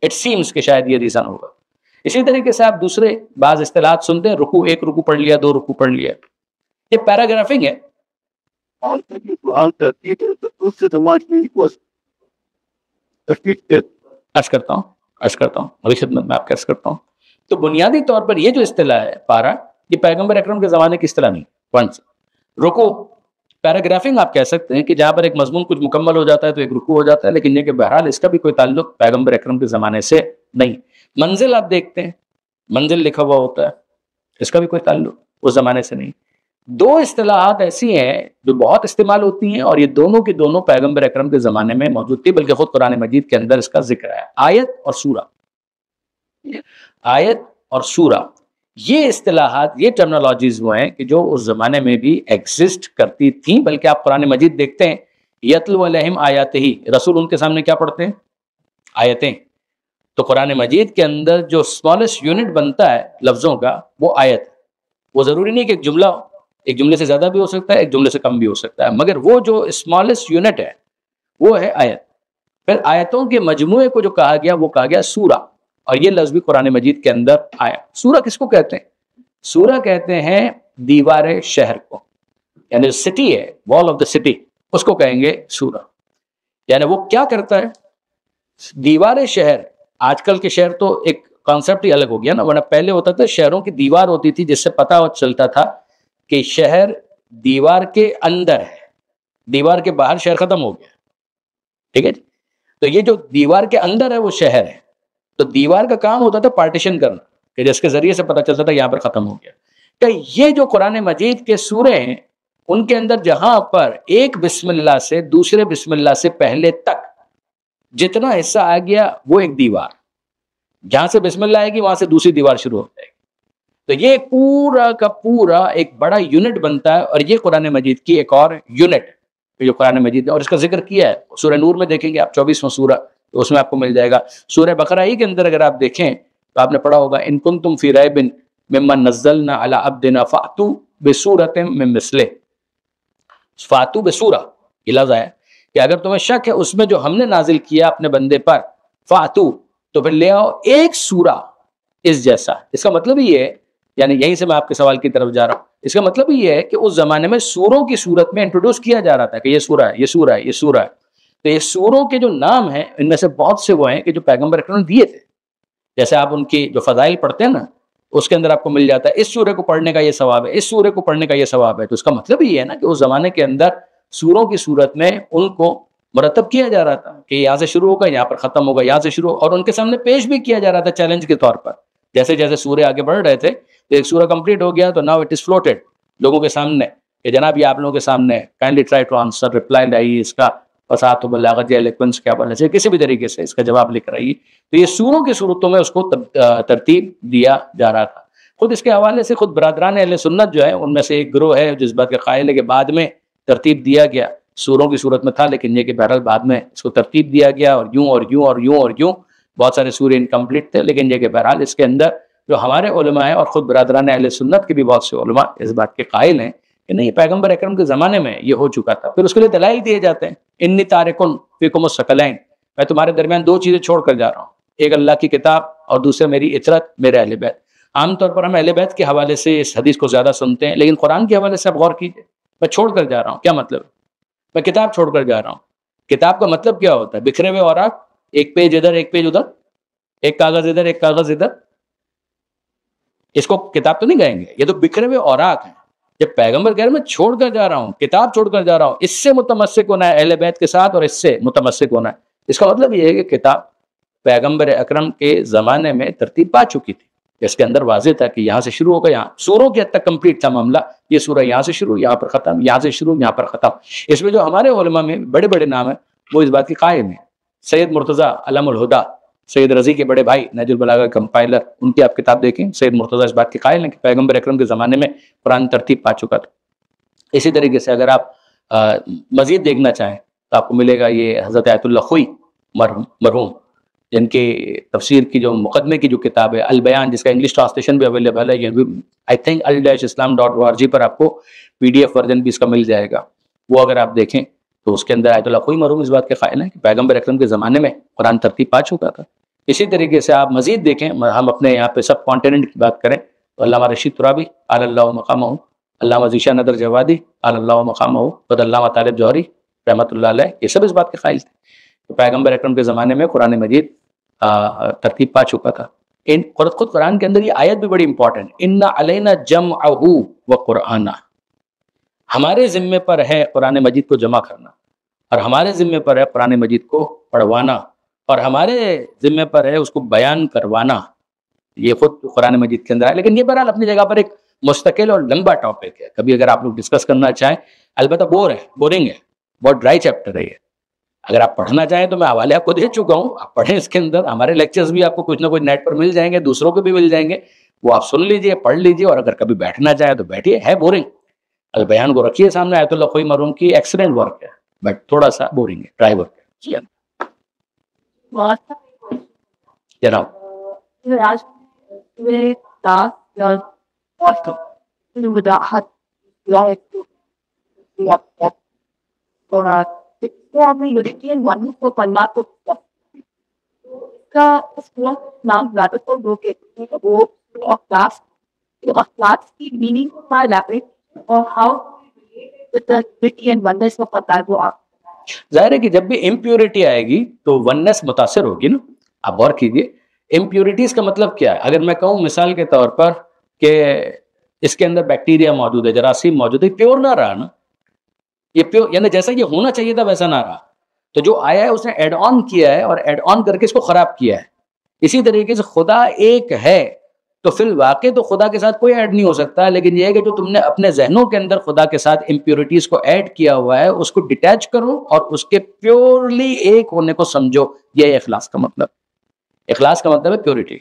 اٹ سیمز کہ شاید یہ ریزن ہوگا. اسی طریقے سے آپ دوسرے بعض اصطلاحات سنتے ہیں، رکوع 1 رکوع پڑھ لیا، 2 رکوع پڑھ لیا، یہ پیراگرافنگ ہے. عرض کرتا ہوں ابھی خدمت میں آپ کا عرض کرتا ہوں. تو بنیادی طور پر یہ جو اصطلاح ہے پارا، یہ پیغمبر اکرم کے زمانے کی اصطلاح نہیں. ونس رکوع پیراگرافنگ آپ کہہ سکتے ہیں کہ جہاں پر ایک مضمون کچھ مکمل ہو جاتا ہے تو ایک رکوع ہو جاتا ہے، لیکن یہ کہ بہرحال اس کا بھی کوئی تعلق پیغمبر اکرم کے زمانے سے نہیں. منزل آپ دیکھتے ہیں، منزل لکھا ہوا ہوتا ہے، اس کا بھی کوئی تعلق اس زمانے سے نہیں. 2 اصطلاحات ایسی ہیں جو بہت استعمال ہوتی ہیں اور یہ دونوں کی دونوں پیغمبر اکرم کے زمانے میں موجود تھی، بلکہ خود قرآن مجید کے اندر اس کا ذکر ہے. آیت اور سورہ. آیت اور سورہ یہ اصطلاحات، یہ ٹرمنالوجیز وہ ہیں کہ جو اس زمانے میں بھی ایگزسٹ کرتی تھیں. بلکہ آپ قرآن مجید دیکھتے ہیں، یتلو علیہم آیاتہ، رسول ان کے سامنے کیا پڑھتے ہیں؟ آیتیں. تو قرآن مجید کے اندر جو اسمالسٹ یونٹ بنتا ہے لفظوں کا وہ آیت ہے. وہ ضروری نہیں کہ ایک جملہ ہو، ایک جملے سے زیادہ بھی ہو سکتا ہے، ایک جملے سے کم بھی ہو سکتا ہے، مگر وہ جو اسمالسٹ یونٹ ہے وہ ہے آیت. پھر آیتوں کے مجموعے کو جو کہا گیا وہ کہا گیا سورہ، اور یہ لفظ بھی قرآن مجید کے اندر آیا. سورہ کس کو کہتے ہیں؟ سورہ کہتے ہیں دیوار شہر کو، یعنی سٹی ہے، وال آف دا سٹی، اس کو کہیں گے سورہ. یعنی وہ کیا کرتا ہے؟ دیوار شہر آج کل کے شہر تو ایک کانسیپٹ ہی الگ ہو گیا نا، ورنہ پہلے ہوتا تھا شہروں کی دیوار ہوتی تھی جس سے پتہ چلتا تھا کہ شہر دیوار کے اندر ہے، دیوار کے باہر شہر ختم ہو گیا، ٹھیک ہے جی. تو یہ جو دیوار کے اندر ہے وہ شہر ہے. تو دیوار کا کام ہوتا تھا پارٹیشن کرنا، کہ جس کے ذریعے سے پتہ چلتا تھا یہاں پر ختم ہو گیا. کہ یہ جو قرآن مجید کے سورے ہیں ان کے اندر جہاں پر ایک بسم اللہ سے دوسرے بسم اللہ سے پہلے تک جتنا حصہ آ گیا وہ ایک دیوار، جہاں سے بسم اللہ آئے گی وہاں سے دوسری دیوار شروع ہو جائے گی. تو یہ پورا کا پورا ایک بڑا یونٹ بنتا ہے، اور یہ قرآن مجید کی ایک اور یونٹ جو قرآن مجید نے، اور اس کا ذکر کیا ہے سورہ نور میں دیکھیں گے آپ 24واں سورہ، تو اس میں آپ کو مل جائے گا. سورہ بقرہ ہی کے اندر اگر آپ دیکھیں تو آپ نے پڑھا ہوگا ان کنتم فی ریب مما نزلنا علی عبدنا فاتوا بسورۃ من مثلہ. فاتوا بسورہ یہ لفظ ہے کہ اگر تمہیں شک ہے اس میں جو ہم نے نازل کیا اپنے بندے پر، فاتوا تو پھر لے آؤ ایک سورہ اس جیسا. اس کا مطلب یہ ہے، یعنی یہیں سے میں آپ کے سوال کی طرف جا رہا ہوں، اس کا مطلب یہ ہے کہ اس زمانے میں سوروں کی صورت میں انٹروڈیوس کیا جا رہا تھا کہ یہ سورہ ہے، یہ سورہ ہے، یہ سورہ ہے. تو یہ سوروں کے جو نام ہیں ان میں سے بہت سے وہ ہیں کہ جو پیغمبر اکرم نے دیے تھے. جیسے آپ ان کی جو فضائل پڑھتے ہیں نا اس کے اندر آپ کو مل جاتا ہے اس سورے کو پڑھنے کا یہ ثواب ہے، اس سورے کو پڑھنے کا یہ ثواب ہے. تو اس کا مطلب یہ ہے نا کہ اس زمانے کے اندر سوروں کی صورت میں ان کو مرتب کیا جا رہا تھا کہ یہاں سے شروع ہوگا یہاں پر ختم ہوگا، یہاں سے شروع، اور ان کے سامنے پیش بھی کیا جا رہا تھا چیلنج کے طور پر. جیسے جیسے سورے آگے بڑھ رہے تھے تو ایک سورہ کمپلیٹ ہو گیا تو ناؤ اٹ از فلوٹڈ لوگوں کے سامنے کہ جناب یہ آپ لوگوں کے سامنے kindly try to answer, reply لائیے اس کا فصاحت و بلاغت یا الیکوینس کیا بولنا چاہیے، کسی بھی طریقے سے اس کا جواب لکھ رہی. تو یہ سوروں کی صورتوں میں اس کو ترتیب دیا جا رہا تھا. خود اس کے حوالے سے خود برادران اہل سنت جو ہے ان میں سے ایک گروہ ہے جس بات کے قائل ہے کہ بعد میں ترتیب دیا گیا، سوروں کی صورت میں تھا لیکن یہ کہ بہرحال بعد میں اس کو ترتیب دیا گیا اور یوں اور یوں اور یوں اور یوں. بہت سارے سورے انکمپلیٹ تھے لیکن یہ کہ بہرحال اس کے اندر جو ہمارے علماء ہیں اور خود برادران اہل سنت کے بھی بہت سے علماء اس بات کے قائل ہیں کہ نہیں پیغمبر اکرم کے زمانے میں یہ ہو چکا تھا. پھر اس کے لیے دلائل دیے جاتے ہیں، انی تارکن فیکم الثقلین، میں تمہارے درمیان دو چیزیں چھوڑ کر جا رہا ہوں، ایک اللہ کی کتاب اور دوسرے میری اطرت، میرے اہل بیت. عام طور پر ہم اہل بیت کے حوالے سے اس حدیث کو زیادہ سنتے ہیں لیکن قرآن کے حوالے سے آپ غور کیجئے، میں چھوڑ کر جا رہا ہوں کیا مطلب ہے؟ میں کتاب چھوڑ کر جا رہا ہوں. کتاب کا مطلب کیا ہوتا ہے؟ بکھرے ہوئے اوراق، ایک پیج ادھر ایک پیج ادھر، ایک کاغذ ادھر ایک کاغذ ادھر، اس کو کتاب تو نہیں کہیں گے، یہ تو بکھرے ہوئے اوراق ہیں. جب پیغمبر کہہ رہے میں چھوڑ کر جا رہا ہوں، کتاب چھوڑ کر جا رہا ہوں، اس سے متمسک ہونا ہے اہل بیت کے ساتھ اور اس سے متمسک ہونا ہے. اس کا مطلب یہ ہے کہ کتاب پیغمبر اکرم کے زمانے میں ترتیب پا چکی تھی، اس کے اندر واضح تھا کہ یہاں سے شروع ہوگا، یہاں سوروں کی حد تک کمپلیٹ تھا معاملہ، یہ سورہ یہاں سے شروع یہاں پر ختم، یہاں سے شروع یہاں پر ختم. اس میں جو ہمارے علماء میں بڑے بڑے نام ہیں وہ اس بات کی قائل ہیں. سید مرتضیٰ علم الہدا، سید رضی کے بڑے بھائی نہج البلاغہ کمپائلر، ان کی آپ کتاب دیکھیں، سید مرتضیٰ اس بات کے قائل ہیں کہ پیغمبر اکرم کے زمانے میں قرآن ترتیب پا چکا تھا. اسی طریقے سے اگر آپ مزید دیکھنا چاہیں تو آپ کو ملے گا یہ حضرت آیت اللہ خوئی مرحوم، جن کے تفسیر کی جو مقدمے کی جو کتاب ہے البیان، جس کا انگلش ٹرانسلیشن بھی اویلیبل ہے، یہ آئی تھنک al-islam.org پر آپ کو PDF ورژن بھی اس کا مل جائے گا. وہ اگر آپ دیکھیں تو اس کے اندر آیت اللہ خوئی مرحوم اس بات کے قائل ہیں کہ پیغمبر اکرم کے زمانے میں قرآن ترتیب پا چکا تھا. اسی طریقے سے آپ مزید دیکھیں، ہم اپنے یہاں پہ سب کانٹیننٹ کی بات کریں تو علامہ رشید ترابی علی اللہ مقامہ، علامہ ذیشان ندر جوادی علی اللہ مقامہ، خود علامہ طالب جوہری رحمۃ اللہ علیہ، یہ سب اس بات کے قائل تھے کہ پیغمبر اکرم کے زمانے میں قرآن مجید ترتیب پا چکا تھا. خود قرآن کے اندر یہ آیت بھی بڑی امپورٹنٹ، ان علینا جمعہ وقرآنہ، ہمارے ذمے پر ہے قرآن مجید کو جمع کرنا، اور ہمارے ذمے پر ہے قرآن مجید کو پڑھوانا، اور ہمارے ذمے پر ہے اس کو بیان کروانا. یہ خود قرآن مجید کے اندر ہے، لیکن یہ بہرحال اپنی جگہ پر ایک مستقل اور لمبا ٹاپک ہے. کبھی اگر آپ لوگ ڈسکس کرنا چاہیں، البتہ بورنگ ہے، بہت ڈرائی چیپٹر ہے یہ. اگر آپ پڑھنا چاہیں تو میں حوالے آپ کو دے چکا ہوں، آپ پڑھیں اس کے اندر. ہمارے لیکچرز بھی آپ کو کچھ نہ کچھ نیٹ پر مل جائیں گے، دوسروں کو بھی مل جائیں گے، وہ آپ سن لیجئے، پڑھ لیجئے، اور اگر کبھی بیٹھنا چاہیں تو بیٹھیے. ہے بورنگ، اگر بیان کو رکھیے سامنے، آیت اللہ خوئی مرحوم کی ایکسلنٹ ورک ہے، بٹ تھوڑا سا بورنگ ہے، ڈرائی ورک ہے. جناب ظاہر ہے کہ جب بھی امپیورٹی آئے گی تو وننس متاثر ہوگی نا. آپ غور کیجئے امپیورٹیز کا مطلب کیا ہے. اگر میں کہوں مثال کے طور پر کہ اس کے اندر بیکٹیریا موجود ہے, جراثیم موجود ہے, پیور نہ رہا نا, یہ پیور یعنی جیسا یہ ہونا چاہیے تھا ویسا نہ رہا. تو جو آیا ہے اس نے ایڈ آن کیا ہے اور ایڈ آن کر کے اس کو خراب کیا ہے. اسی طریقے سے خدا ایک ہے تو فی الواقع تو خدا کے ساتھ کوئی ایڈ نہیں ہو سکتا, لیکن یہ ہے کہ جو تم نے اپنے ذہنوں کے اندر خدا کے ساتھ امپیورٹیز کو ایڈ کیا ہوا ہے اس کو ڈیٹیچ کرو اور اس کے پیورلی ایک ہونے کو سمجھو. یہ اخلاص کا مطلب. اخلاص کا مطلب ہے پیورٹی.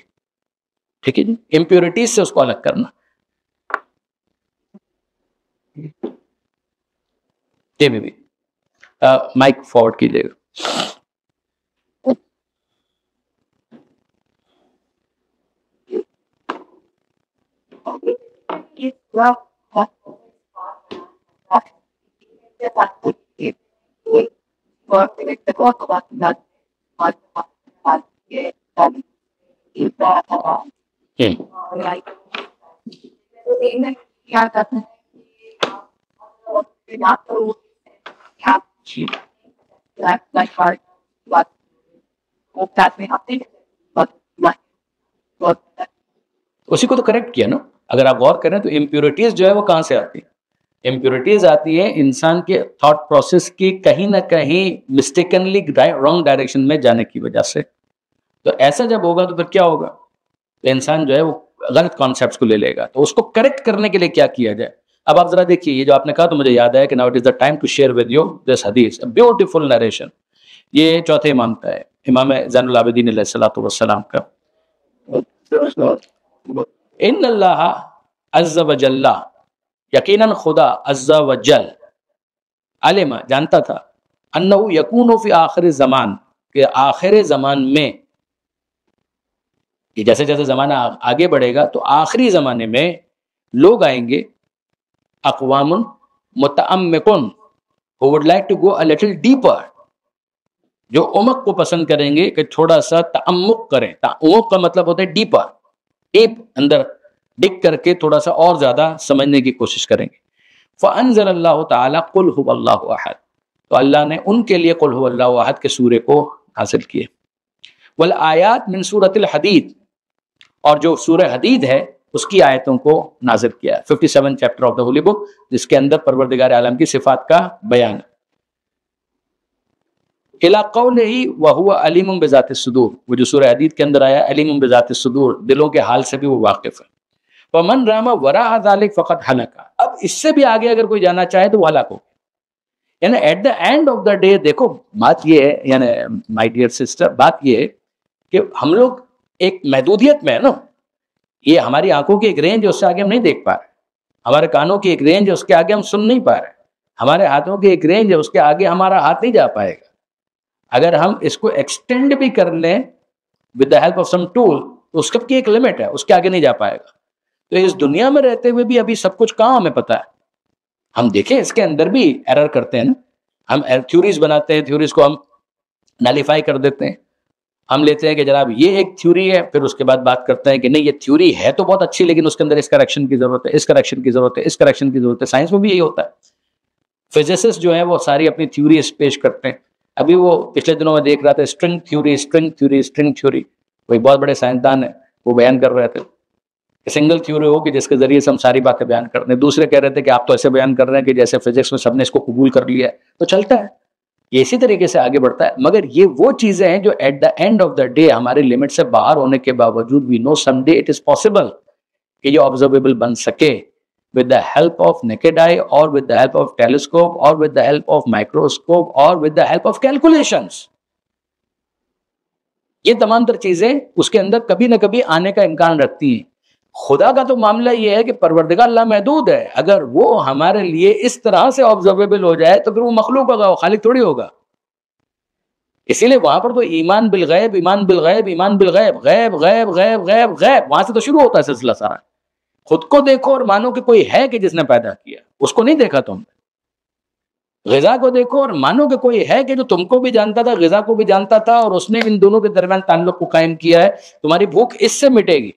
ٹھیک ہے جی, امپیورٹیز سے اس کو الگ کرنا. جی بی مائک فارورڈ کیجیے گا. اسی کو تو کریکٹ کیا نا. اگر آپ غور کریں تو امپیورٹیز جو ہے وہ کہاں سے آتی ہے؟ امپیورٹیز آتی ہے انسان کے تھاٹ پروسیس کی کہیں نہ کہیں مسٹیکنلی رانگ ڈائریکشن میں جانے کی وجہ سے. تو ایسا جب ہوگا تو پھر کیا ہوگا؟ تو انسان جو ہے وہ غلط کانسیپٹس کو لے لے گا. تو اس کو کریکٹ کرنے کے لیے کیا کیا جائے؟ اب آپ ذرا دیکھیے, یہ جو آپ نے کہا تو مجھے یاد ہے کہ now it is the time to share with you this hadith, a beautiful narration. یہ چوتھے امام کا ہے, امام زین العابدین علیہ الصلوۃ والسلام کا. ان اللہ عز وجل, یقیناً خدا عز وجل, علم جانتا تھا, انہ یکون فی آخر زمان, کہ آخر زمان میں, کہ جیسے جیسے زمانہ آگے بڑھے گا تو آخری زمانے میں لوگ آئیں گے, اقوام متعمقون who would like to go a little deeper, جو عمق کو پسند کریں گے کہ تھوڑا سا تعمق کریں. تعمق کا مطلب ہوتا ہے ڈیپر, ڈیپ اندر ڈگ کر کے تھوڑا سا اور زیادہ سمجھنے کی کوشش کریں گے. فانزل اللہ تعالی قل هو اللہ احد, تو اللہ نے ان کے لیے قل هو اللہ احد کے سورے کو حاصل کیے. والآیات من سورۃ الحدید, اور جو سورہ حدید ہے اس کی آیتوں کو نازل کیا ہے. 57 چیپٹر آف دا ہولی بک, جس کے اندر پروردگار عالم کی صفات کا بیان ہے. الی قولہ وہو علیم بذات الصدور, وہ جو سورہ حدید کے اندر آیا علیم بذات الصدور, دلوں کے حال سے بھی وہ واقف ہے. ومن رام وراء ذلک فقد ہلک, اب اس سے بھی آگے اگر کوئی جانا چاہے تو وہ ہلاک ہو. یعنی at the end of the day دیکھو بات یہ ہے, یعنی مائی ڈیئر سسٹر, بات یہ ہے کہ ہم لوگ ایک محدودیت میں ہے نا. یہ ہماری آنکھوں کی ایک رینج ہے, اس سے آگے ہم نہیں دیکھ پا رہے. ہمارے کانوں کی ایک رینج ہے, اس کے آگے ہم سن نہیں پا رہے. ہمارے ہاتھوں کی ایک رینج ہے, اس کے آگے ہمارا ہاتھ نہیں جا پائے گا. اگر ہم اس کو ایکسٹینڈ بھی کر لیں with the help of some tool, تو اس کی ایک لمٹ ہے, اس کے آگے نہیں جا پائے گا. تو اس دنیا میں رہتے ہوئے بھی ابھی سب کچھ کہاں ہمیں پتہ ہے. ہم دیکھیں اس کے اندر بھی ایرر کرتے ہیں نا. ہم تھیوریز بناتے ہیں, تھیوریز کو ہم نالیفائی کر دیتے ہیں. ہم لیتے ہیں کہ جناب یہ ایک تھیوری ہے, پھر اس کے بعد بات کرتے ہیں کہ نہیں یہ تھیوری ہے تو بہت اچھی, لیکن اس کے اندر اس کریکشن کی ضرورت ہے, اس کریکشن کی ضرورت ہے, اس کریکشن کی ضرورت ہے. سائنس میں بھی یہی ہوتا ہے. فزسسٹ جو ہیں وہ ساری اپنی تھیوریز پیش کرتے ہیں. ابھی وہ پچھلے دنوں میں دیکھ رہا تھا string theory, string theory, string theory. وہ ایک بہت بڑے سائنسدان ہیں, وہ بیان کر رہے تھے کہ سنگل تھیوری ہو کہ جس کے ذریعے سے ہم ساری باتیں بیان کر رہے ہیں. دوسرے کہہ رہے تھے کہ آپ تو ایسے بیان کر رہے ہیں کہ جیسے فزکس میں سب نے اس کو قبول کر لیا ہے, تو چلتا ہے. یہ اسی طریقے سے آگے بڑھتا ہے. مگر یہ وہ چیزیں ہیں جو at the end of the day ہمارے لمٹ سے باہر ہونے کے باوجود we know some day it is possible کہ یہ آبزرویبل بن سکے with the help of naked eye or with the help of telescope or with the help of microscope or with the help of calculations. یہ تمام تر چیزیں اس کے اندر کبھی نہ کبھی آنے کا امکان رکھتی ہیں. خدا کا تو معاملہ یہ ہے کہ پروردگار اللہ محدود ہے. اگر وہ ہمارے لیے اس طرح سے آبزرویبل ہو جائے تو پھر وہ مخلوق ہوگا, وہ خالق تھوڑی ہوگا. اسی لیے وہاں پر تو ایمان بالغیب, ایمان بالغیب, ایمان بالغیب, غیب غیب غیب غیب غیب, وہاں سے تو شروع ہوتا ہے سلسلہ سارا. خود کو دیکھو اور مانو کہ کوئی ہے کہ جس نے پیدا کیا, اس کو نہیں دیکھا تم نے. غذا کو دیکھو اور مانو کہ کوئی ہے کہ جو تم کو بھی جانتا تھا, غذا کو بھی جانتا تھا, اور اس نے ان دونوں کے درمیان تعلق کو قائم کیا ہے. تمہاری بھوک اس سے مٹے گی.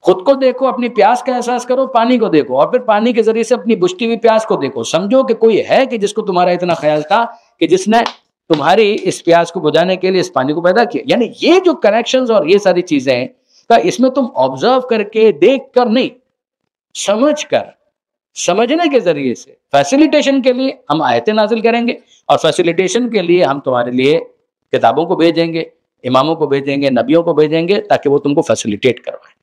خود کو دیکھو, اپنی پیاس کا احساس کرو, پانی کو دیکھو, اور پھر پانی کے ذریعے سے اپنی بجھتی ہوئی پیاس کو دیکھو. سمجھو کہ کوئی ہے کہ جس کو تمہارا اتنا خیال تھا کہ جس نے تمہاری اس پیاس کو بجھانے کے لیے اس پانی کو پیدا کیا. یعنی یہ جو کنیکشنز اور یہ ساری چیزیں ہیں اس میں تم آبزرو کر کے دیکھ کر نہیں, سمجھ کر, سمجھنے کے ذریعے سے فیسیلیٹیشن کے لیے ہم آیتیں نازل کریں گے, اور فیسیلیٹیشن کے لیے ہم تمہارے لیے کتابوں کو بھیجیں گے, اماموں کو بھیجیں گے, نبیوں کو بھیجیں گے, تاکہ وہ تم کو فیسیلیٹیٹ کروائیں.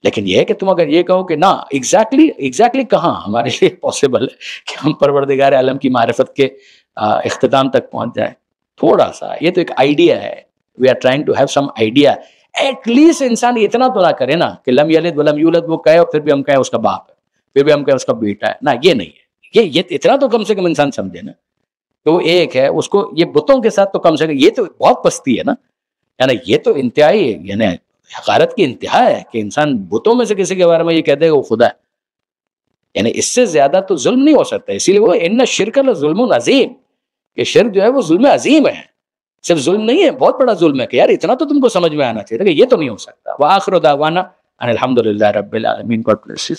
لیکن یہ ہے کہ تم اگر یہ کہو کہ نا ایگزیکٹلی کہاں ہمارے لیے پاسبل ہے کہ ہم پروردگار عالم کی معرفت کے اختتام تک پہنچ جائیں. تھوڑا سا یہ تو ایک آئیڈیا ہے, we are trying to have some idea. At least انسان اتنا تو نہ کرے نا کہ لم یلد ولم یولد وہ کہے اور پھر بھی ہم کہیں اس کا باپ ہے, پھر بھی ہم کہیں اس کا بیٹا ہے. نہ, یہ نہیں ہے. یہ اتنا تو کم سے کم انسان سمجھے نا کہ وہ ایک ہے. اس کو یہ بتوں کے ساتھ تو کم سے کم, یہ تو بہت پستی ہے نا, یعنی یہ تو انتہائی, یعنی حقارت کی انتہا ہے کہ انسان بتوں میں سے کسی کے بارے میں یہ کہہ دے گا وہ خدا ہے. یعنی اس سے زیادہ تو ظلم نہیں ہو سکتا. اسی لیے وہ ان الشرک لظلم عظیم, کہ شرک جو ہے وہ ظلم عظیم ہے. صرف ظلم نہیں ہے, بہت بڑا ظلم ہے کہ یار اتنا تو تم کو سمجھ میں آنا چاہیے کہ یہ تو نہیں ہو سکتا. وآخر دعوانا ان الحمد للہ رب العالمین. God bless you.